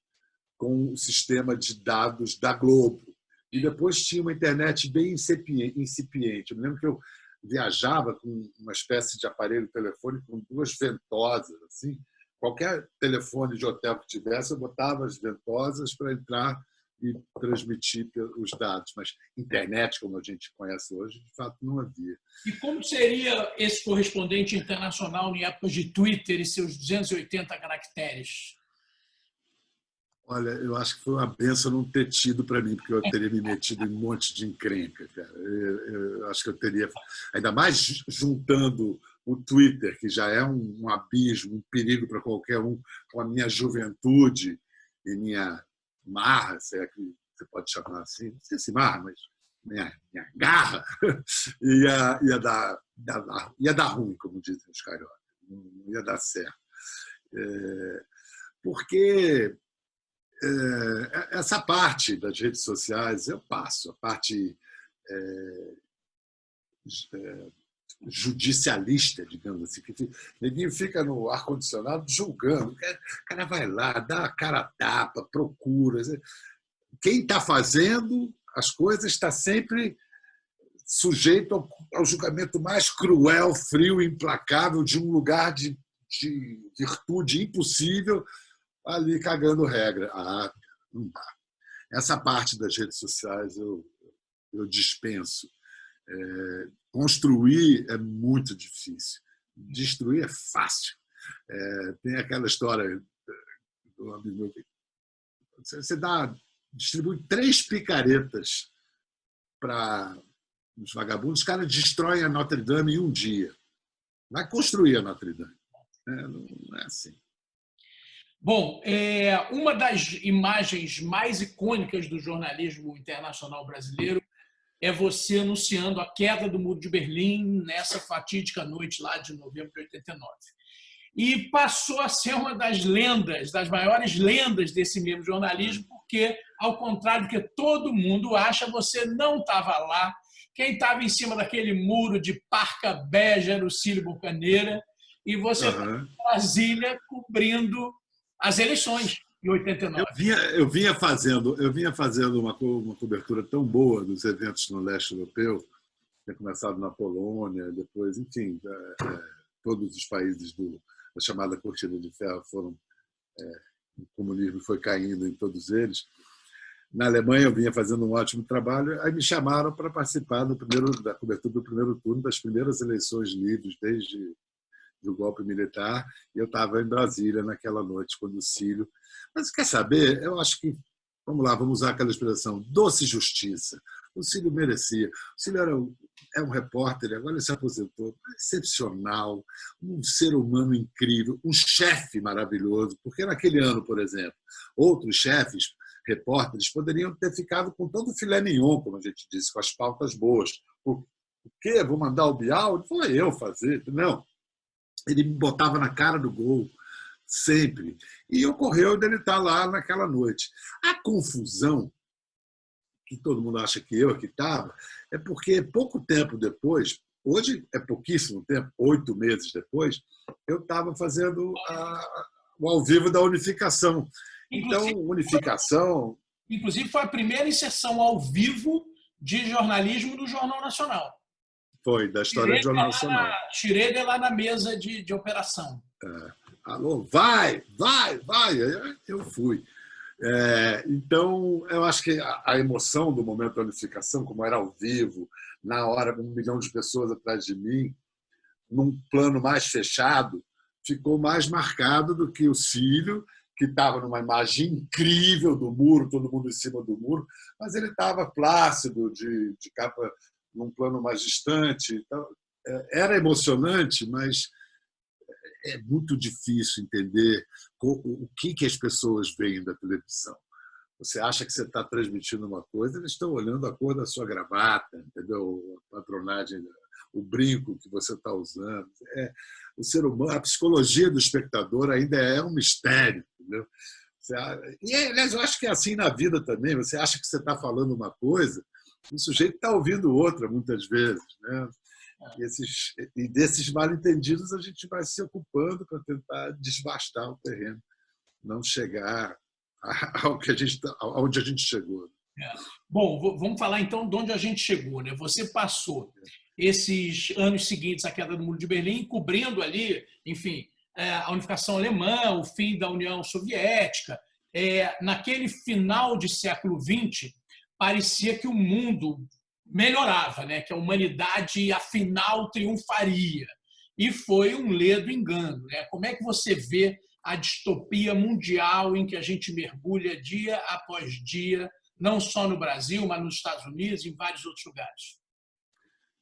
com o sistema de dados da Globo. E depois tinha uma internet bem incipiente. Eu me lembro que eu viajava com uma espécie de aparelho telefônico com 2 ventosas. Assim. Qualquer telefone de hotel que tivesse, eu botava as ventosas para entrar e transmitir os dados. Mas internet, como a gente conhece hoje, de fato não havia. E como seria esse correspondente internacional em épocas de Twitter e seus 280 caracteres? Olha, eu acho que foi uma benção não ter tido para mim, porque eu teria me metido em um monte de encrenca, cara. Eu acho que eu teria, ainda mais juntando o Twitter, que já é um abismo, um perigo para qualquer um, com a minha juventude e minha marra, se é que você pode chamar assim, não sei se marra, mas minha garra, ia dar ruim, como dizem os cariocas, não ia dar certo. Porque essa parte das redes sociais eu passo, a parte judicialista, digamos assim, que ninguém fica no ar-condicionado julgando. O cara vai lá, dá a cara a tapa, procura. Quem está fazendo as coisas está sempre sujeito ao julgamento mais cruel, frio e implacável de um lugar de virtude impossível, ali cagando regra. Não dá. Essa parte das redes sociais eu dispenso. Construir é muito difícil. Destruir é fácil. Tem aquela história do amigo meu. Você distribui 3 picaretas para os vagabundos, os caras destroem a Notre Dame em um dia. Vai construir a Notre Dame. Não é assim. Bom, uma das imagens mais icônicas do jornalismo internacional brasileiro é você anunciando a queda do Muro de Berlim nessa fatídica noite lá de novembro de 89. E passou a ser uma das lendas, das maiores lendas desse mesmo jornalismo, porque, ao contrário do que todo mundo acha, você não estava lá. Quem estava em cima daquele muro de parca bege era o Cílio Bocaneira, e você estava em Brasília cobrindo as eleições em 89. Eu vinha fazendo uma cobertura tão boa dos eventos no leste europeu, tinha começado na Polônia, depois, enfim, todos os países da chamada Cortina de Ferro foram, o comunismo foi caindo em todos eles. Na Alemanha eu vinha fazendo um ótimo trabalho, aí me chamaram para participar da cobertura do primeiro turno das primeiras eleições livres desde o golpe militar, e eu estava em Brasília naquela noite, quando o Cílio... Mas quer saber? Eu acho que, vamos usar aquela expressão, doce justiça. O Cílio merecia. O Cílio é um repórter, agora ele se aposentou, excepcional, um ser humano incrível, um chefe maravilhoso, porque naquele ano, por exemplo, outros chefes, repórteres, poderiam ter ficado com todo o filé mignon, como a gente disse, com as pautas boas. O quê? Vou mandar o Bial? Não foi eu fazer. Não. Ele me botava na cara do gol, sempre. E ocorreu dele estar lá naquela noite. A confusão, que todo mundo acha que eu que estava, é porque pouco tempo depois, hoje é pouquíssimo tempo, 8 meses depois, eu estava fazendo o ao vivo da Unificação. Então, Unificação... Inclusive, foi a primeira inserção ao vivo de jornalismo do Jornal Nacional. Foi, da história do Jornal Nacional. Tirei lá na mesa de operação. Alô, vai! Eu fui. Então, eu acho que a emoção do momento da Unificação, como era ao vivo, na hora, com 1 milhão de pessoas atrás de mim, num plano mais fechado, ficou mais marcado do que o Cílio, que estava numa imagem incrível do muro, todo mundo em cima do muro, mas ele estava plácido, de capa num plano mais distante. Então, era emocionante, mas é muito difícil entender o que as pessoas veem da televisão. Você acha que você está transmitindo uma coisa, eles estão olhando a cor da sua gravata, entendeu? A patronagem, o brinco que você está usando. O ser humano, a psicologia do espectador ainda é um mistério, entendeu? E, aliás, eu acho que é assim na vida também. Você acha que você está falando uma coisa, o sujeito está ouvindo outra, muitas vezes, né? E desses mal-entendidos a gente vai se ocupando para tentar desbastar o terreno, não chegar aonde a gente chegou. Bom, vamos falar então de onde a gente chegou, né? Você passou esses anos seguintes à queda do Muro de Berlim, cobrindo ali, enfim, a unificação alemã, o fim da União Soviética. Naquele final de século XX, parecia que o mundo melhorava, né? Que a humanidade, afinal, triunfaria. E foi um ledo engano, né? Como é que você vê a distopia mundial em que a gente mergulha dia após dia, não só no Brasil, mas nos Estados Unidos e em vários outros lugares?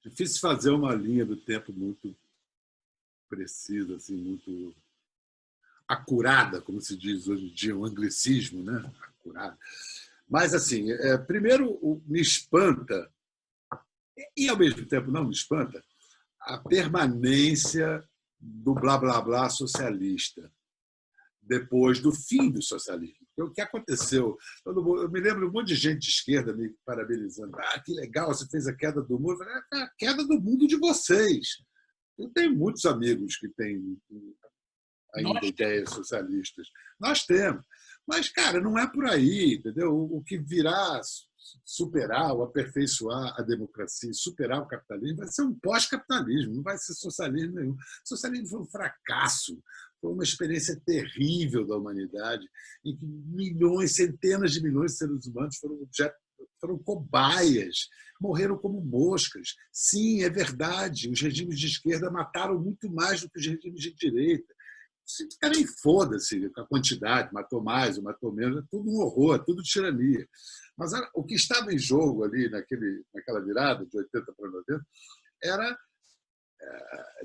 Difícil fazer uma linha do tempo muito precisa, assim, muito acurada, como se diz hoje em dia, um anglicismo, né? Acurada. Mas, assim, primeiro me espanta, e ao mesmo tempo não me espanta, a permanência do blá blá blá socialista depois do fim do socialismo. O que aconteceu? Eu me lembro de um monte de gente de esquerda me parabenizando. Ah, que legal, você fez a queda do mundo. Eu falei, a queda do mundo de vocês. Eu tenho muitos amigos que têm ainda ideias socialistas. Nós temos. Mas, cara, não é por aí, entendeu? O que virá superar ou aperfeiçoar a democracia, superar o capitalismo, vai ser um pós-capitalismo, não vai ser socialismo nenhum. O socialismo foi um fracasso, foi uma experiência terrível da humanidade, em que milhões, centenas de milhões de seres humanos foram cobaias, morreram como moscas. Sim, é verdade, os regimes de esquerda mataram muito mais do que os regimes de direita. Se nem foda-se com a quantidade, matou mais ou matou menos, é tudo um horror, é tudo tirania. Mas o que estava em jogo ali naquela virada de 80 para 90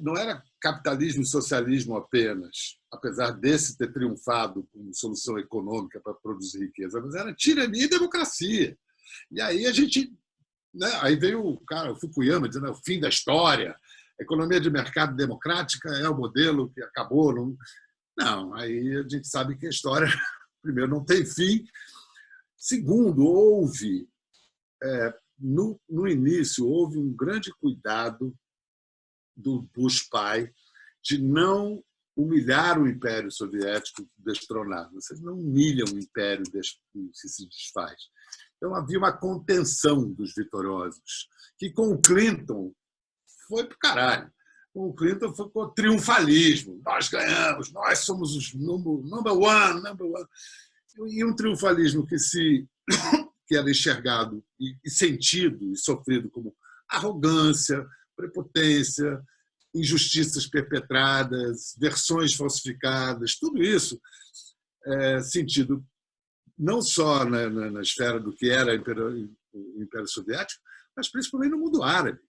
não era capitalismo e socialismo apenas, apesar desse ter triunfado como solução econômica para produzir riqueza, mas era tirania e democracia. E aí a gente, né, aí veio o Fukuyama dizendo, é o fim da história, a economia de mercado democrática é o modelo que acabou. Não, aí a gente sabe que a história, primeiro, não tem fim. Segundo, no início, houve um grande cuidado do Bush pai de não humilhar o Império Soviético destronado. Vocês não humilham o Império que se desfaz. Então, havia uma contenção dos vitoriosos, que com o Clinton foi para o caralho. Com o Clinton foi com o triunfalismo. Nós ganhamos, nós somos os number one. E um triunfalismo que era enxergado e sentido e sofrido como arrogância, prepotência, injustiças perpetradas, versões falsificadas, tudo isso sentido não só na esfera do que era o Império Soviético, mas principalmente no mundo árabe.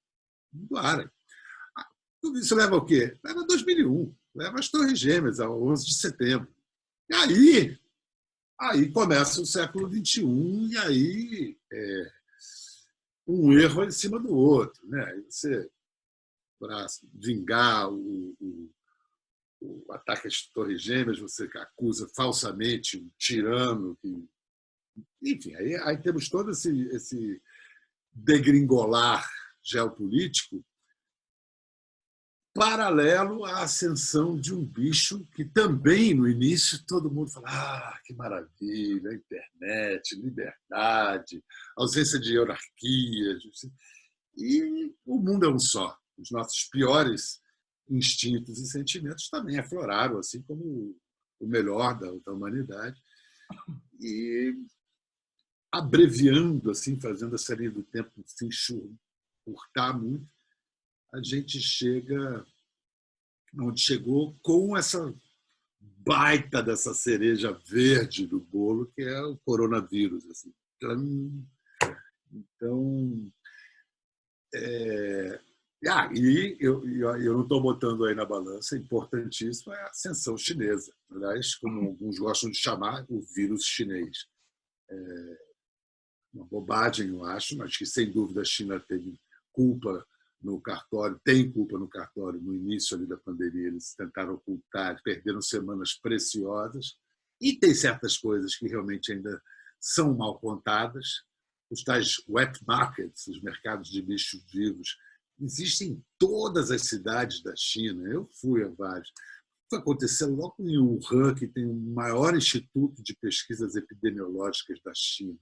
Tudo isso leva ao quê? Leva a 2001, leva as Torres Gêmeas, ao 11 de setembro. E aí começa o século XXI, e aí um erro em cima do outro. Né? Você, para vingar o ataque às Torres Gêmeas, você acusa falsamente um tirano. Enfim, aí temos todo esse degringolar geopolítico paralelo à ascensão de um bicho que também, no início, todo mundo fala que maravilha, internet, liberdade, ausência de hierarquias. E o mundo é um só. Os nossos piores instintos e sentimentos também afloraram, assim como o melhor da humanidade. E abreviando, assim, fazendo essa linha do tempo se encurtar muito, a gente chega onde chegou com essa baita dessa cereja verde do bolo, que é o coronavírus. Assim. Então, e eu não estou botando aí na balança, importantíssimo é a ascensão chinesa. Aliás, como alguns gostam de chamar, o vírus chinês. Uma bobagem, eu acho, mas que, sem dúvida, a China teve culpa no cartório, tem culpa no cartório no início ali da pandemia, eles tentaram ocultar, perderam semanas preciosas, e tem certas coisas que realmente ainda são mal contadas. Os tais wet markets, os mercados de bichos vivos, existem em todas as cidades da China, eu fui a vários. Isso aconteceu logo em Wuhan, que tem o maior instituto de pesquisas epidemiológicas da China.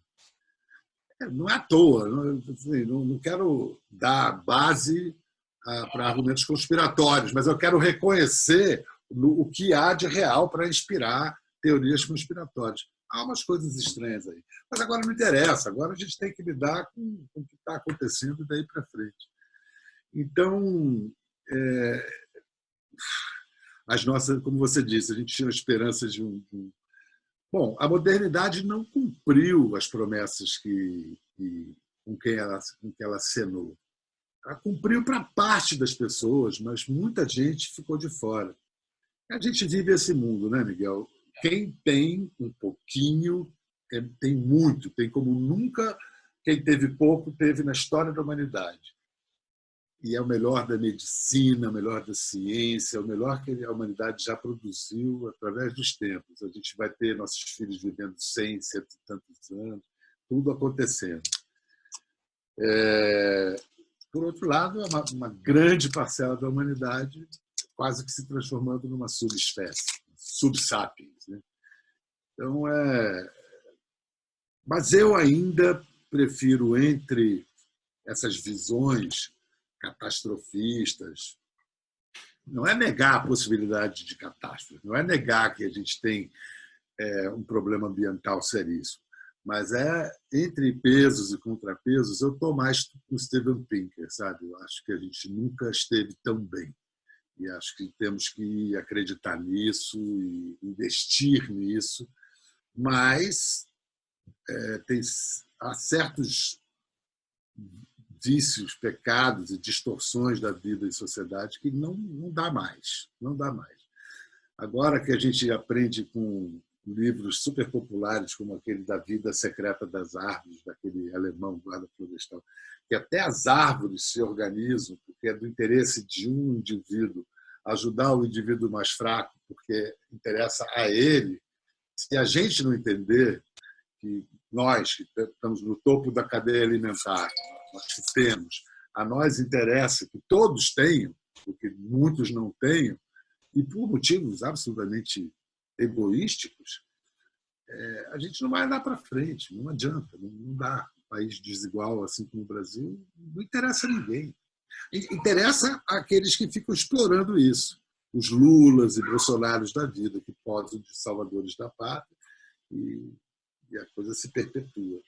Não é à toa, não quero dar base para argumentos conspiratórios, mas eu quero reconhecer o que há de real para inspirar teorias conspiratórias. Há umas coisas estranhas aí. Mas agora não interessa, agora a gente tem que lidar com o que está acontecendo daí para frente. Então, as nossas, como você disse, a gente tinha esperanças de Bom, a modernidade não cumpriu as promessas com que ela acenou. Ela cumpriu para parte das pessoas, mas muita gente ficou de fora. A gente vive esse mundo, né, Miguel? Quem tem um pouquinho, tem muito, tem como nunca quem teve pouco teve na história da humanidade. E é o melhor da medicina, o melhor da ciência, o melhor que a humanidade já produziu através dos tempos. A gente vai ter nossos filhos vivendo 100, 100 e tantos anos, tudo acontecendo. Por outro lado, é uma grande parcela da humanidade quase que se transformando numa subespécie, subsapiens, né? Então, mas eu ainda prefiro, entre essas visões catastrofistas, não é negar a possibilidade de catástrofe, não é negar que a gente tem um problema ambiental seríssimo, mas entre pesos e contrapesos, eu estou mais com Steven Pinker, sabe? Eu acho que a gente nunca esteve tão bem e acho que temos que acreditar nisso e investir nisso, mas há certos vícios, pecados e distorções da vida e sociedade que não dá mais, não dá mais. Agora que a gente aprende com livros super populares como aquele da Vida Secreta das Árvores, daquele alemão guarda florestal, que até as árvores se organizam porque é do interesse de um indivíduo ajudar o indivíduo mais fraco, porque interessa a ele. Se a gente não entender que nós, que estamos no topo da cadeia alimentar, nós que temos, a nós interessa que todos tenham, porque muitos não tenham, e por motivos absolutamente egoísticos, a gente não vai andar para frente, não adianta, não dá. Um país desigual assim como o Brasil não interessa a ninguém. Interessa àqueles que ficam explorando isso, os Lulas e Bolsonaros da vida, que posam de salvadores da pátria, e a coisa se perpetua.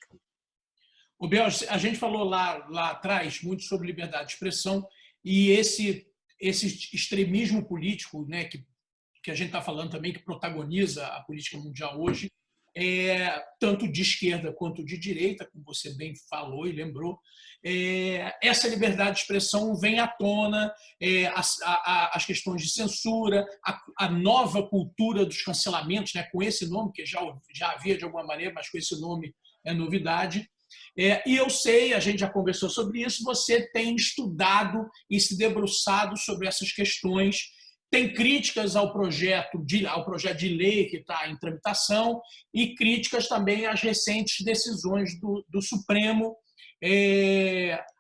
O Biel, a gente falou lá atrás muito sobre liberdade de expressão e esse extremismo político, né, que a gente está falando também, que protagoniza a política mundial hoje, tanto de esquerda quanto de direita, como você bem falou e lembrou. Essa liberdade de expressão vem à tona, as questões de censura, a nova cultura dos cancelamentos, né, com esse nome, que já havia de alguma maneira, mas com esse nome é novidade. E eu sei, a gente já conversou sobre isso, você tem estudado e se debruçado sobre essas questões, tem críticas ao projeto de lei que está em tramitação e críticas também às recentes decisões do Supremo,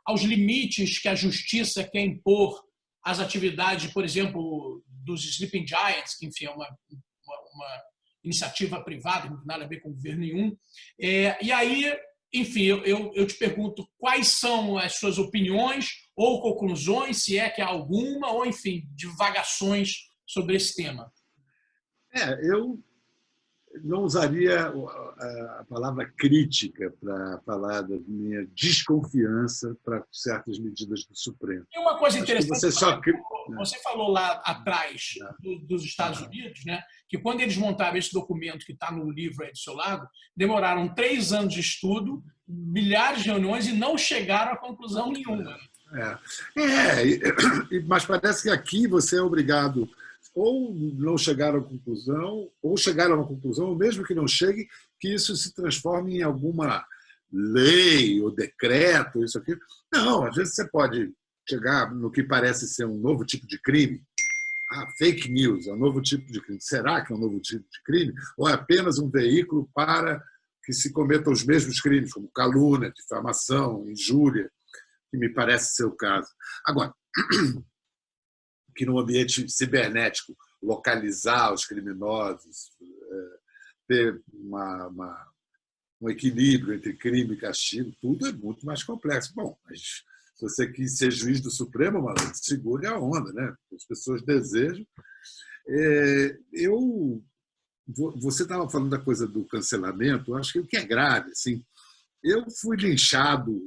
aos limites que a justiça quer impor às atividades, por exemplo, dos Sleeping Giants, que, enfim, é uma iniciativa privada, não tem nada a ver com governo nenhum. E aí, enfim, eu te pergunto quais são as suas opiniões ou conclusões, se é que há alguma, ou, enfim, divagações sobre esse tema. Eu não usaria a palavra crítica para falar da minha desconfiança para certas medidas do Supremo. E uma coisa interessante, você falou lá atrás dos Estados Unidos, né, que quando eles montaram esse documento que está no livro aí do seu lado, demoraram 3 anos de estudo, milhares de reuniões e não chegaram a conclusão nenhuma. Mas parece que aqui você é obrigado ou não chegaram à conclusão, ou chegaram a uma conclusão, ou mesmo que não chegue, que isso se transforme em alguma lei ou decreto, isso aqui. Não, às vezes você pode chegar no que parece ser um novo tipo de crime. Fake news é um novo tipo de crime. Será que é um novo tipo de crime? Ou é apenas um veículo para que se cometam os mesmos crimes, como calúnia, difamação, injúria, que me parece ser o caso. Agora, que no ambiente cibernético localizar os criminosos, ter um equilíbrio entre crime e castigo, tudo é muito mais complexo. Bom, mas se você quis ser juiz do Supremo, malandro, segure a onda, né? As pessoas desejam. Você estava falando da coisa do cancelamento, eu acho que o que é grave, assim, eu fui linchado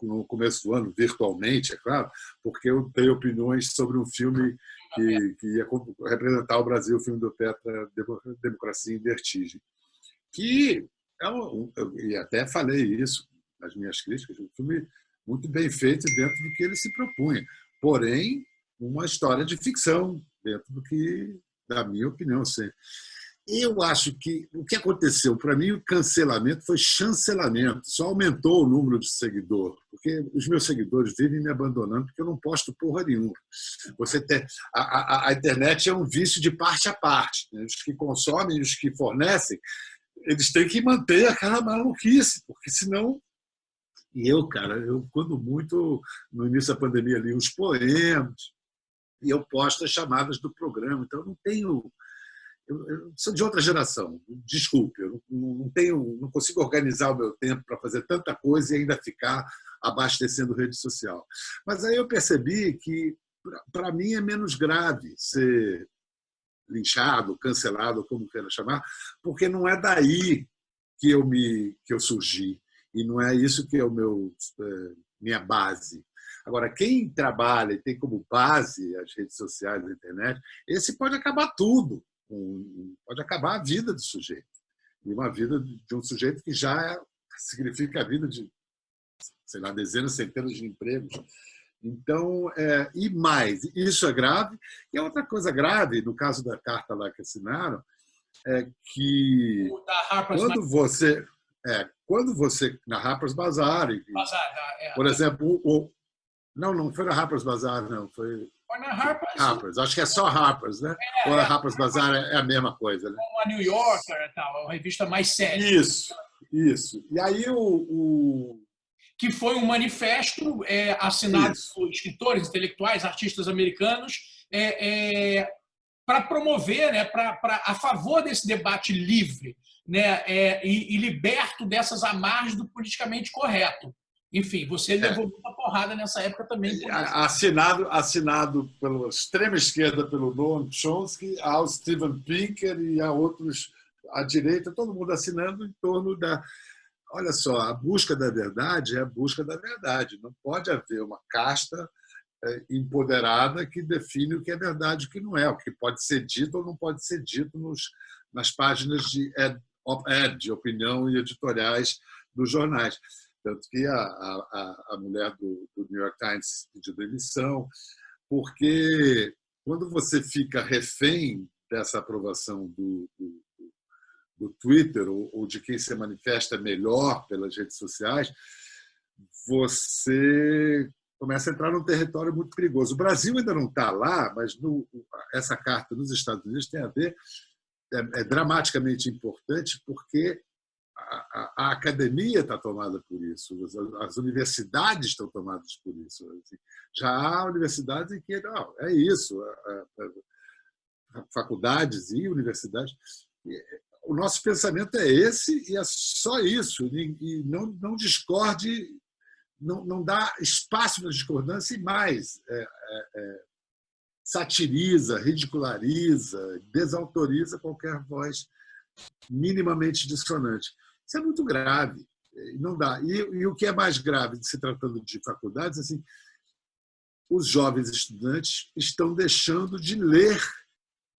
no começo do ano, virtualmente, é claro, porque eu tenho opiniões sobre um filme que ia representar o Brasil, o filme do Petra, Democracia em Vertigem, que e até falei isso nas minhas críticas, um filme muito bem feito dentro do que ele se propunha, porém, uma história de ficção, dentro do que, da minha opinião, sempre. Eu acho que o que aconteceu, para mim, o cancelamento foi chancelamento, só aumentou o número de seguidores, porque os meus seguidores vivem me abandonando porque eu não posto porra nenhuma. A internet é um vício de parte a parte, né? Os que consomem, os que fornecem, eles têm que manter aquela maluquice, porque senão... E eu, cara, quando muito, no início da pandemia, li uns poemas, e eu posto as chamadas do programa, então eu não tenho... Eu sou de outra geração, desculpe, eu não consigo organizar o meu tempo para fazer tanta coisa e ainda ficar abastecendo rede social. Mas aí eu percebi que, para mim, é menos grave ser linchado, cancelado, como queira chamar, porque não é daí que eu surgi, e não é isso que é minha base. Agora, quem trabalha e tem como base as redes sociais, a internet, esse pode acabar tudo. Pode acabar a vida do sujeito. E uma vida de um sujeito que já significa a vida de, sei lá, dezenas, centenas de empregos. Então, e mais, isso é grave. E a outra coisa grave, no caso da carta lá que assinaram, é que quando você na Harper's Bazaar, por exemplo, não foi na Harper's Bazaar, não, foi na Harper's, acho que é só Harper's, né? Ou a Harper's Bazaar é a mesma coisa, né? Como a New Yorker e tal, é uma revista mais séria. Isso. E aí que foi um manifesto assinado por escritores, intelectuais, artistas americanos, para promover, né, a favor desse debate livre, né, e liberto dessas amarras do politicamente correto. Enfim, você levou muita porrada nessa época também. Assinado pela extrema esquerda, pelo Noam Chomsky, ao Steven Pinker e a outros à direita, todo mundo assinando em torno da... Olha só, a busca da verdade é a busca da verdade. Não pode haver uma casta empoderada que define o que é verdade e o que não é, o que pode ser dito ou não pode ser dito nas páginas de op-ed, de opinião e editoriais dos jornais. Tanto que a mulher do New York Times pediu demissão, porque quando você fica refém dessa aprovação do Twitter ou de quem se manifesta melhor pelas redes sociais, você começa a entrar num território muito perigoso. O Brasil ainda não está lá, mas essa carta nos Estados Unidos tem a ver, é dramaticamente importante, porque a academia está tomada por isso, as universidades estão tomadas por isso. Já há universidades em que não, é isso, faculdades e universidades. O nosso pensamento é esse e é só isso, e não discorde, não dá espaço para discordância e mais, satiriza, ridiculariza, desautoriza qualquer voz minimamente dissonante. Isso é muito grave, não dá. E o que é mais grave, se tratando de faculdades, assim, os jovens estudantes estão deixando de ler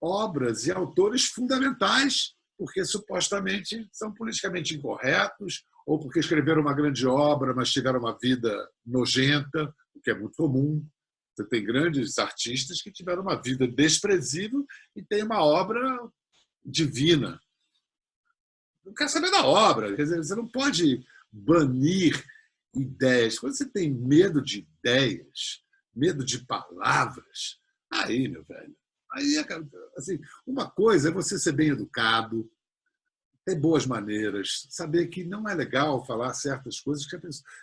obras e autores fundamentais porque supostamente são politicamente incorretos ou porque escreveram uma grande obra, mas tiveram uma vida nojenta, o que é muito comum. Você tem grandes artistas que tiveram uma vida desprezível e têm uma obra divina. Não quer saber da obra. Quer dizer, você não pode banir ideias. Quando você tem medo de ideias, medo de palavras, aí, meu velho, aí, assim, uma coisa é você ser bem educado, ter boas maneiras, saber que não é legal falar certas coisas, que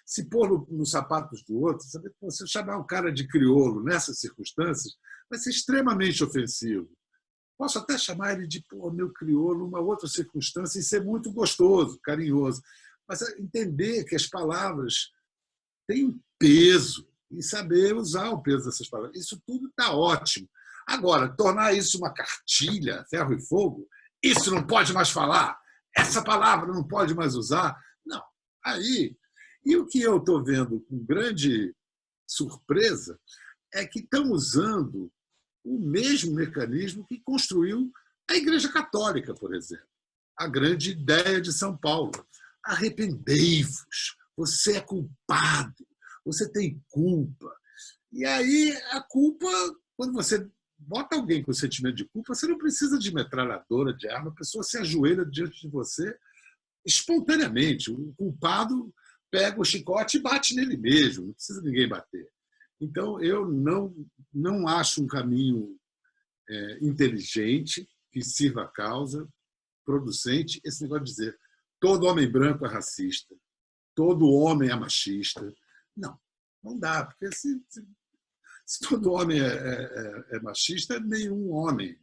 se pôr nos sapatos do outro, saber que você chamar um cara de crioulo nessas circunstâncias vai ser extremamente ofensivo. Posso até chamar ele de meu crioulo numa outra circunstância e ser muito gostoso, carinhoso. Mas entender que as palavras têm um peso e saber usar o peso dessas palavras. Isso tudo está ótimo. Agora, tornar isso uma cartilha, ferro e fogo, isso não pode mais falar, essa palavra não pode mais usar. Não. Aí, E o que eu estou vendo com grande surpresa é que estão usando o mesmo mecanismo que construiu a Igreja Católica, por exemplo. A grande ideia de São Paulo. Arrependei-vos, você é culpado, você tem culpa. E aí a culpa, quando você bota alguém com sentimento de culpa, você não precisa de metralhadora, de arma, a pessoa se ajoelha diante de você espontaneamente. O culpado pega o chicote e bate nele mesmo, não precisa ninguém bater. Então, eu não acho um caminho inteligente, que sirva a causa, producente, esse negócio de dizer todo homem branco é racista, todo homem é machista. Não dá, porque se todo homem é machista, nenhum homem.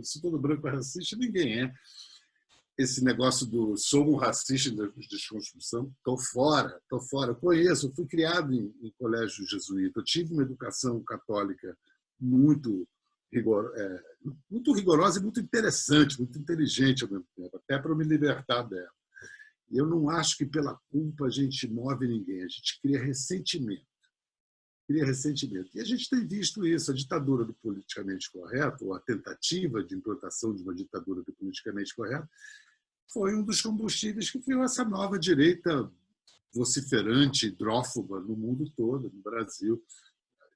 Se todo branco é racista, ninguém é. Esse negócio do sou um racista de desconstrução, estou fora. Conheço, eu fui criado em colégio jesuíta, eu tive uma educação católica muito rigorosa e muito interessante, muito inteligente ao mesmo tempo, até para eu me libertar dela. E eu não acho que pela culpa a gente move ninguém, a gente cria ressentimento. E a gente tem visto isso, a ditadura do politicamente correto, ou a tentativa de implantação de uma ditadura do politicamente correto, foi um dos combustíveis que criou essa nova direita vociferante, hidrófoba no mundo todo, no Brasil,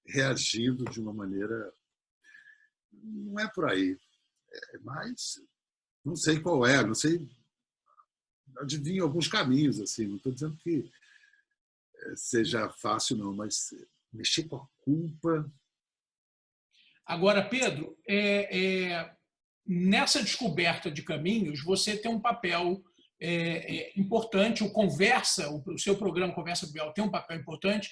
reagindo de uma maneira... Não é por aí, mas não sei qual é, não sei... Adivinho alguns caminhos, assim, não estou dizendo que seja fácil, não, mas mexer com a culpa... Agora, Pedro, nessa descoberta de caminhos, você tem um papel importante, o seu programa Conversa Bial tem um papel importante.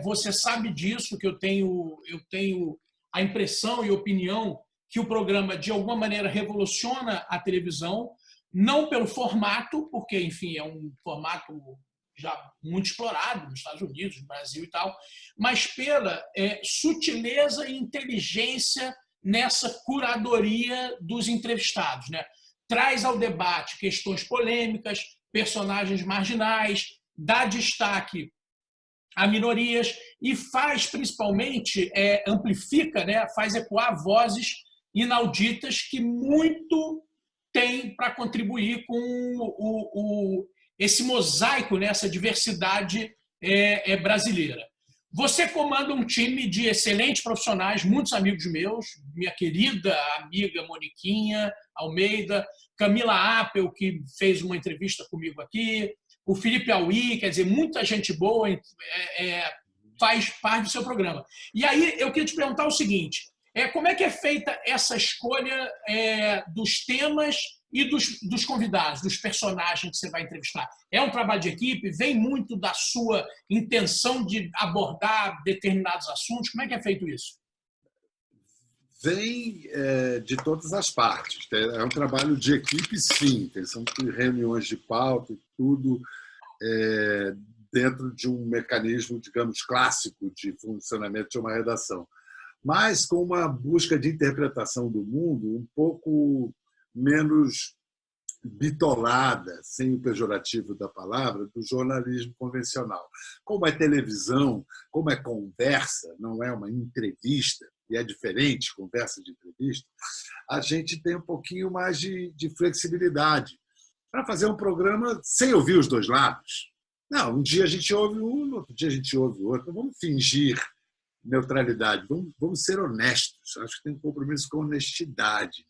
Você sabe disso, que eu tenho a impressão e opinião que o programa, de alguma maneira, revoluciona a televisão, não pelo formato, porque, enfim, é um formato já muito explorado nos Estados Unidos, no Brasil e tal, mas pela sutileza e inteligência nessa curadoria dos entrevistados, né? Traz ao debate questões polêmicas, personagens marginais, dá destaque a minorias e faz, principalmente, amplifica, né? Faz ecoar vozes inauditas que muito tem para contribuir com esse mosaico, né? Essa diversidade brasileira. Você comanda um time de excelentes profissionais, muitos amigos meus, minha querida amiga Moniquinha Almeida, Camila Appel, que fez uma entrevista comigo aqui, o Felipe Auí, quer dizer, muita gente boa faz parte do seu programa. E aí eu queria te perguntar o seguinte, como é que é feita essa escolha dos temas e dos convidados, dos personagens que você vai entrevistar? É um trabalho de equipe? Vem muito da sua intenção de abordar determinados assuntos? Como é que é feito isso? Vem de todas as partes. É um trabalho de equipe, sim. São reuniões de pauta e tudo dentro de um mecanismo, digamos, clássico de funcionamento de uma redação. Mas com uma busca de interpretação do mundo um pouco menos bitolada, sem o pejorativo da palavra, do jornalismo convencional. Como é televisão, como é conversa, não é uma entrevista, e é diferente, conversa de entrevista, a gente tem um pouquinho mais de flexibilidade para fazer um programa sem ouvir os dois lados. Não, um dia a gente ouve um, no outro dia a gente ouve o outro. Não vamos fingir neutralidade, vamos ser honestos. Acho que tem um compromisso com honestidade.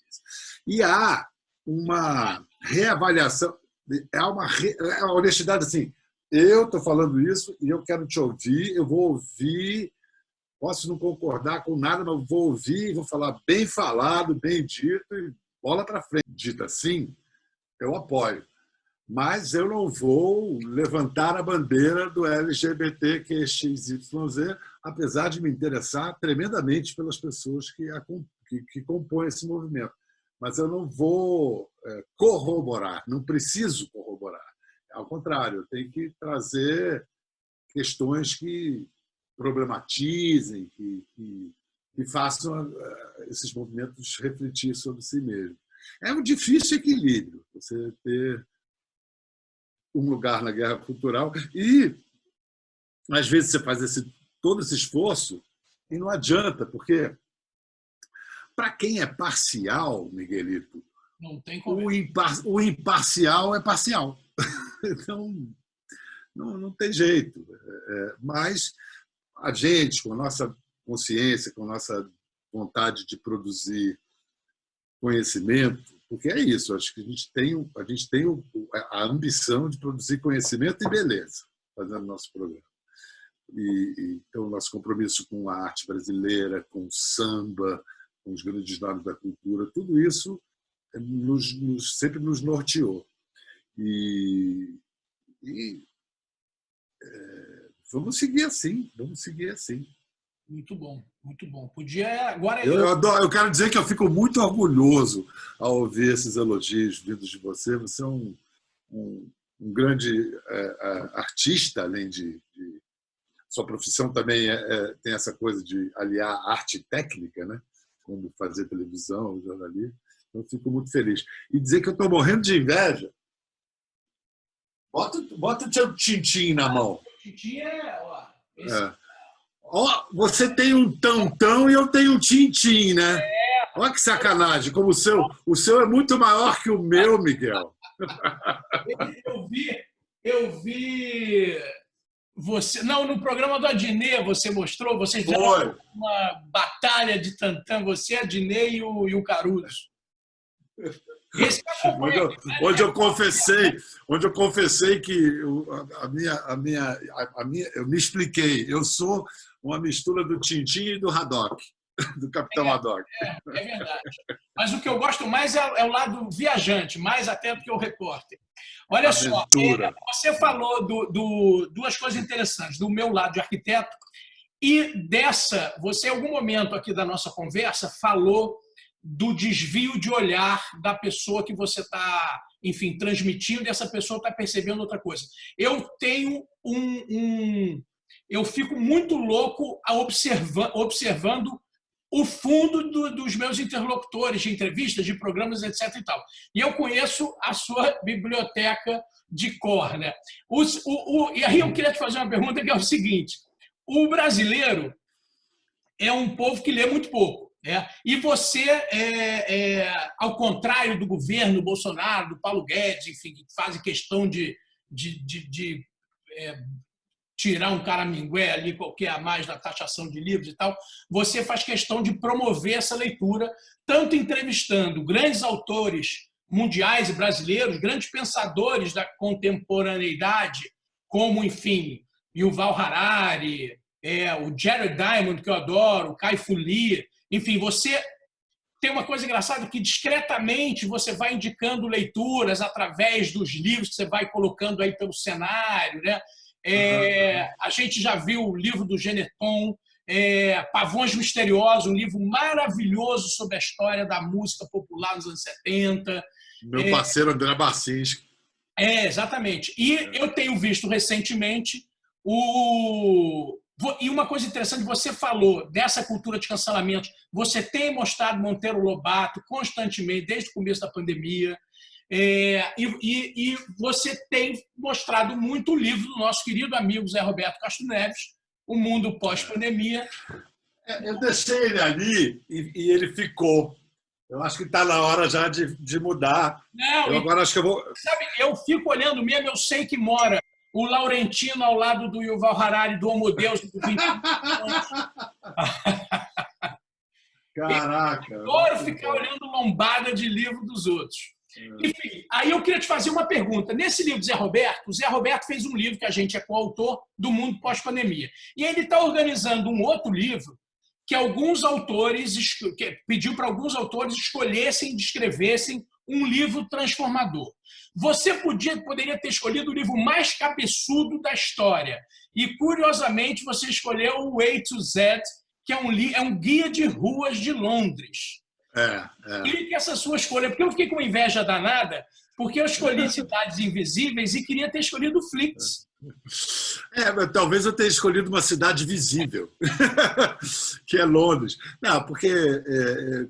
E há uma reavaliação, a honestidade assim, eu estou falando isso e eu quero te ouvir, eu vou ouvir, posso não concordar com nada, mas vou ouvir e vou falar bem falado, bem dito e bola para frente. Dito assim, eu apoio. Mas eu não vou levantar a bandeira do LGBTQXYZ, apesar de me interessar tremendamente pelas pessoas que compõem esse movimento. Mas eu não vou corroborar, não preciso corroborar. Ao contrário, eu tenho que trazer questões que problematizem, que façam esses movimentos refletir sobre si mesmo. É um difícil equilíbrio, você ter um lugar na guerra cultural. E, às vezes, você faz todo esse esforço e não adianta, porque, para quem é parcial, Miguelito, não tem como. O imparcial é parcial. Então, não tem jeito. Mas a gente, com a nossa consciência, com a nossa vontade de produzir conhecimento, porque é isso, acho que a gente tem a ambição de produzir conhecimento e beleza, fazendo nosso programa. Então, nosso compromisso com a arte brasileira, com o samba, com os grandes nomes da cultura, tudo isso sempre nos norteou. Vamos seguir assim, Muito bom, muito bom. Podia agora. Eu quero dizer que eu fico muito orgulhoso ao ouvir esses elogios vindos de você. Você é um grande artista, além de sua profissão também tem essa coisa de aliar arte e técnica, né? Como fazer televisão, jornalismo. Então, eu fico muito feliz. E dizer que eu estou morrendo de inveja. Bota o teu tintim na mão. Tintim Você tem um tantão e eu tenho um tintim, né? Olha que sacanagem. Como o seu é muito maior que o meu, Miguel. Eu vi você. Não, no programa do Adnet você mostrou, vocês fizeram uma batalha de tantã, você, Adnet e o Caruso. Onde eu confessei que eu me expliquei. Eu sou uma mistura do Tintim e do Haddock, do Capitão Haddock. É verdade. Mas o que eu gosto mais é o lado viajante, mais até do que o repórter. Olha Aventura. Só, você falou duas coisas interessantes, do meu lado de arquiteto e você em algum momento aqui da nossa conversa falou do desvio de olhar da pessoa que você está, enfim, transmitindo, e essa pessoa está percebendo outra coisa. Eu tenho eu fico muito louco observando o fundo dos meus interlocutores de entrevistas, de programas, etc. e tal. E eu conheço a sua biblioteca de cor, né? E aí eu queria te fazer uma pergunta que é o seguinte: o brasileiro é um povo que lê muito pouco. E você, ao contrário do governo Bolsonaro, do Paulo Guedes, enfim, que fazem questão de tirar um caramingué ali, qualquer a mais da taxação de livros e tal, você faz questão de promover essa leitura, tanto entrevistando grandes autores mundiais e brasileiros, grandes pensadores da contemporaneidade, como, enfim, Yuval Harari, o Jared Diamond, que eu adoro, o Kai-Fu Lee. Enfim, você tem uma coisa engraçada que discretamente você vai indicando leituras através dos livros que você vai colocando aí pelo cenário, né? A gente já viu o livro do Geneton, Pavões Misteriosos, um livro maravilhoso sobre a história da música popular nos anos 70. Meu parceiro André Barcinski. Exatamente. E eu tenho visto recentemente E uma coisa interessante, você falou dessa cultura de cancelamento, você tem mostrado Monteiro Lobato constantemente, desde o começo da pandemia, e você tem mostrado muito o livro do nosso querido amigo Zé Roberto Castro Neves, O Mundo Pós-Pandemia. Eu deixei ele ali e ele ficou. Eu acho que está na hora já de mudar. Não, agora acho que eu vou... Sabe, eu fico olhando mesmo, eu sei que mora o Laurentino ao lado do Yuval Harari, do Homo Deus, do 20 anos. Caraca! Eu adoro ficar olhando lombada de livro dos outros. Enfim, aí eu queria te fazer uma pergunta. Nesse livro do Zé Roberto, o Zé Roberto fez um livro que a gente é coautor, do Mundo Pós-Pandemia. E ele está organizando um outro livro que alguns autores, que pediu para alguns autores escolhessem, descrevessem um livro transformador. Você poderia ter escolhido o livro mais cabeçudo da história. E, curiosamente, você escolheu o A to Z, que é um guia de ruas de Londres. Explique essa sua escolha, porque eu fiquei com inveja danada, porque eu escolhi Cidades Invisíveis e queria ter escolhido Flix, Mas talvez eu tenha escolhido uma cidade visível, que é Londres. Não, porque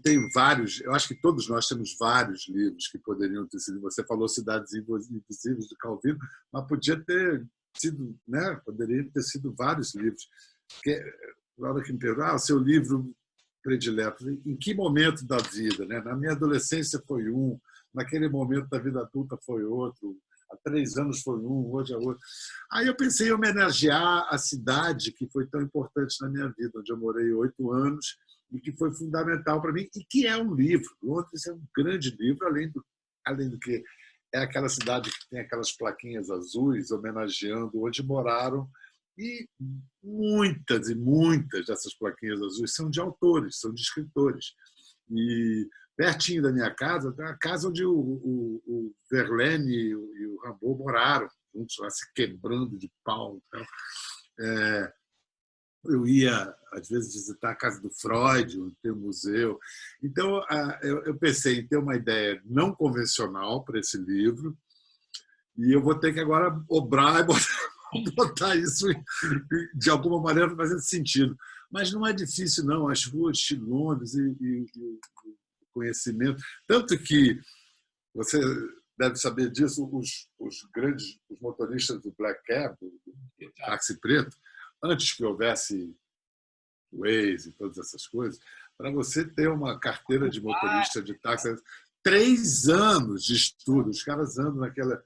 tem vários, eu acho que todos nós temos vários livros que poderiam ter sido. Você falou Cidades Invisíveis do Calvino, mas podia ter sido, né? Poderia ter sido vários livros. Porque, na hora que me perguntam, o seu livro predileto, em que momento da vida? Né? Na minha adolescência foi um, naquele momento da vida adulta foi outro. Há 3 anos foi um, hoje é outro. Aí eu pensei em homenagear a cidade que foi tão importante na minha vida, onde eu morei 8 anos e que foi fundamental para mim, e que é um livro. Londres é um grande livro, além do que é aquela cidade que tem aquelas plaquinhas azuis homenageando onde moraram, e muitas e muitas dessas plaquinhas azuis são de autores, são de escritores. E pertinho da minha casa, tem a casa onde o Verlaine e o Rimbaud moraram, juntos lá, se quebrando de pau. Então, eu ia, às vezes, visitar a casa do Freud, onde tem um museu. Então, eu pensei em ter uma ideia não convencional para esse livro, e eu vou ter que agora obrar e botar isso de alguma maneira fazendo sentido. Mas não é difícil, não. As ruas de Londres e conhecimento. Tanto que, você deve saber disso, os motoristas do Black Cab, do táxi preto, antes que houvesse Waze e todas essas coisas, para você ter uma carteira de motorista de táxi, 3 anos de estudo, os caras andam naquela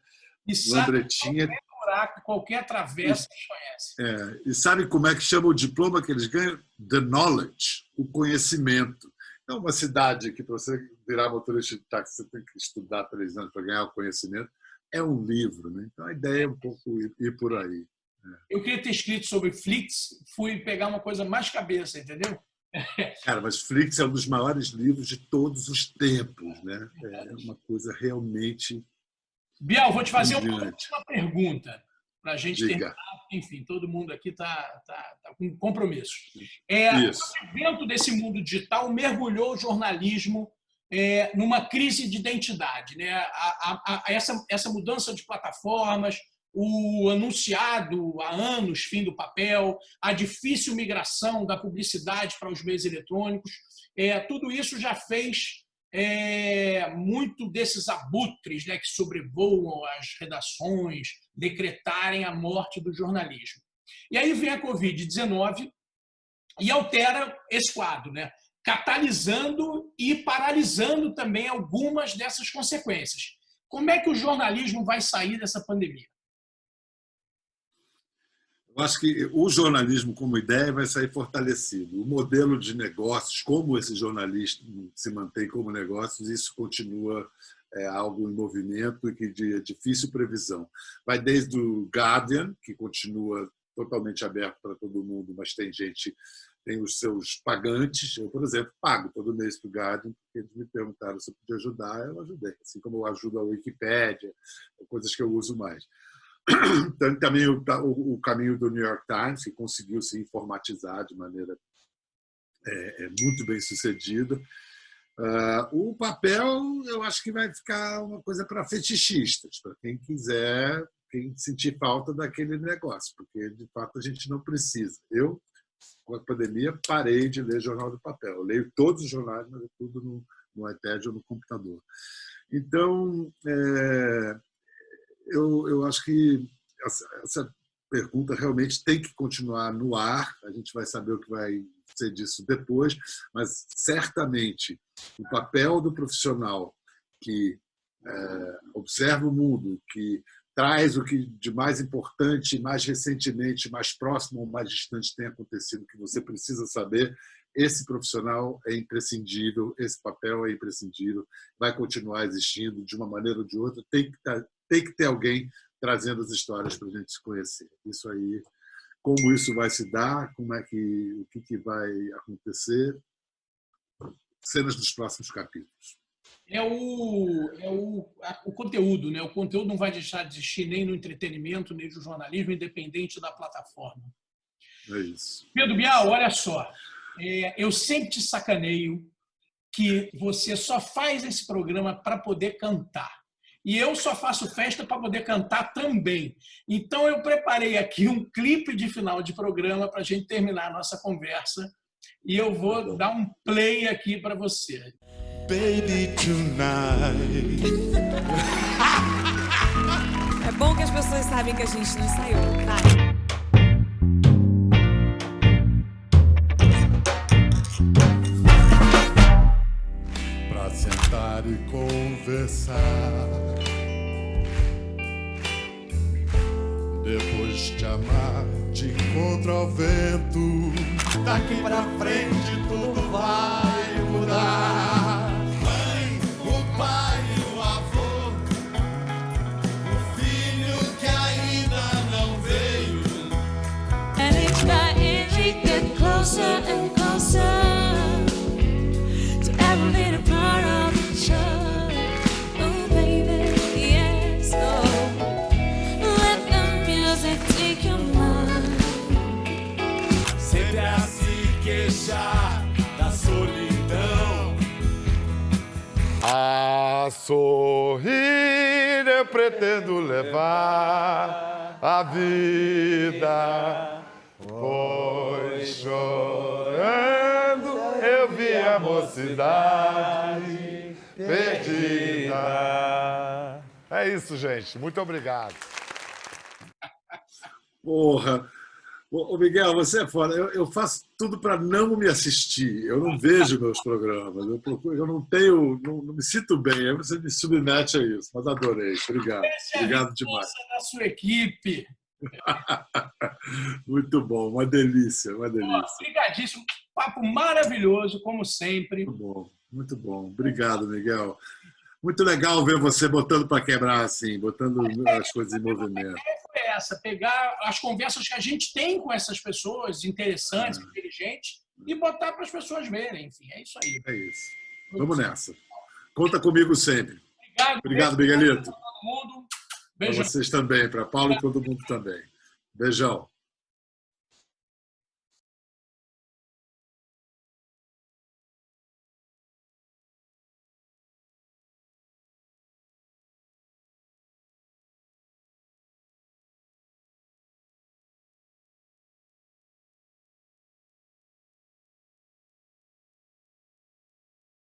lambretinha. Qualquer buraco, qualquer travessa, eles conhecem. E sabe como é que chama o diploma que eles ganham? The knowledge, o conhecimento. Então, uma cidade que, para você virar motorista de táxi, você tem que estudar 3 anos para ganhar o conhecimento, é um livro. Né? Então, a ideia é um pouco ir por aí. Eu queria ter escrito sobre Flix, fui pegar uma coisa mais cabeça, entendeu? Cara, mas Flix é um dos maiores livros de todos os tempos. Né? É uma coisa realmente... Bial, vou te fazer uma pergunta para a gente terminar. Enfim, todo mundo aqui está com compromisso. O advento desse mundo digital mergulhou o jornalismo numa crise de identidade. Né? Essa mudança de plataformas, o anunciado há anos fim do papel, a difícil migração da publicidade para os meios eletrônicos, tudo isso já fez muito desses abutres, né, que sobrevoam as redações decretarem a morte do jornalismo. E aí vem a Covid-19 e altera esse quadro, né, catalisando e paralisando também algumas dessas consequências. Como é que o jornalismo vai sair dessa pandemia? Eu acho que o jornalismo como ideia vai sair fortalecido. O modelo de negócios, como esse jornalismo se mantém como negócios, isso continua algo em movimento e que de difícil previsão. Vai desde o Guardian, que continua totalmente aberto para todo mundo, mas tem os seus pagantes. Eu, por exemplo, pago todo mês para o Guardian, porque eles me perguntaram se eu podia ajudar, eu ajudei. Assim como eu ajudo a Wikipédia, coisas que eu uso mais. Tem também o caminho do New York Times, que conseguiu se informatizar de maneira muito bem sucedida. O papel, eu acho que vai ficar uma coisa para fetichistas, para quem quiser, quem sentir falta daquele negócio, porque, de fato, a gente não precisa. Eu, com a pandemia, parei de ler jornal de papel. Eu leio todos os jornais, mas é tudo no iPad ou no computador. Então, eu acho que essa pergunta realmente tem que continuar no ar. A gente vai saber o que vai ser disso depois, mas certamente o papel do profissional que observa o mundo, que traz o que de mais importante, mais recentemente, mais próximo ou mais distante tem acontecido, que você precisa saber, esse profissional é imprescindível, esse papel é imprescindível, vai continuar existindo de uma maneira ou de outra, tem que ter alguém trazendo as histórias para a gente se conhecer. Isso aí, como isso vai se dar, o que vai acontecer, cenas dos próximos capítulos. O conteúdo, né? O conteúdo não vai deixar de existir nem no entretenimento, nem no jornalismo, independente da plataforma. É isso. Pedro Bial, olha só, eu sempre te sacaneio que você só faz esse programa para poder cantar. e eu só faço festa para poder cantar também. Então, eu preparei aqui um clipe de final de programa para a gente terminar a nossa conversa. E eu vou dar um play aqui para você. Baby, tonight. É bom que as pessoas sabem que a gente não ensaiou. Vai. Pra sentar e conversar, depois de te amar, te encontro ao vento. Daqui pra frente tudo vai mudar. Mãe, o pai, o avô, o filho que ainda não veio. And each by inch we get closer and closer to every little part of each other. Oh baby, yes, oh, let the music take your mind. Sempre a se queixar da solidão. A sorrir eu pretendo levar a vida, pois chorando eu vi a mocidade perdida. É isso, gente. Muito obrigado. Porra! Ô, Miguel, você é foda. Eu faço tudo para não me assistir. Eu não vejo meus programas. Eu não tenho, não me sinto bem. Aí você me submete a isso. Mas adorei. Obrigado. Obrigado demais. Da sua equipe. Muito bom. Uma delícia. Uma delícia. Obrigadíssimo. Papo maravilhoso, como sempre. Muito bom. Muito bom. Obrigado, Miguel. Muito legal ver você botando para quebrar assim, botando as coisas em movimento. Foi essa, pegar as conversas que a gente tem com essas pessoas interessantes, inteligentes, e botar para as pessoas verem. Enfim, é isso aí. É isso. Vamos nessa. Conta comigo sempre. Obrigado, Miguelito. Para todo mundo. Para Beijo. vocês também, para Paulo e todo mundo também. Beijão.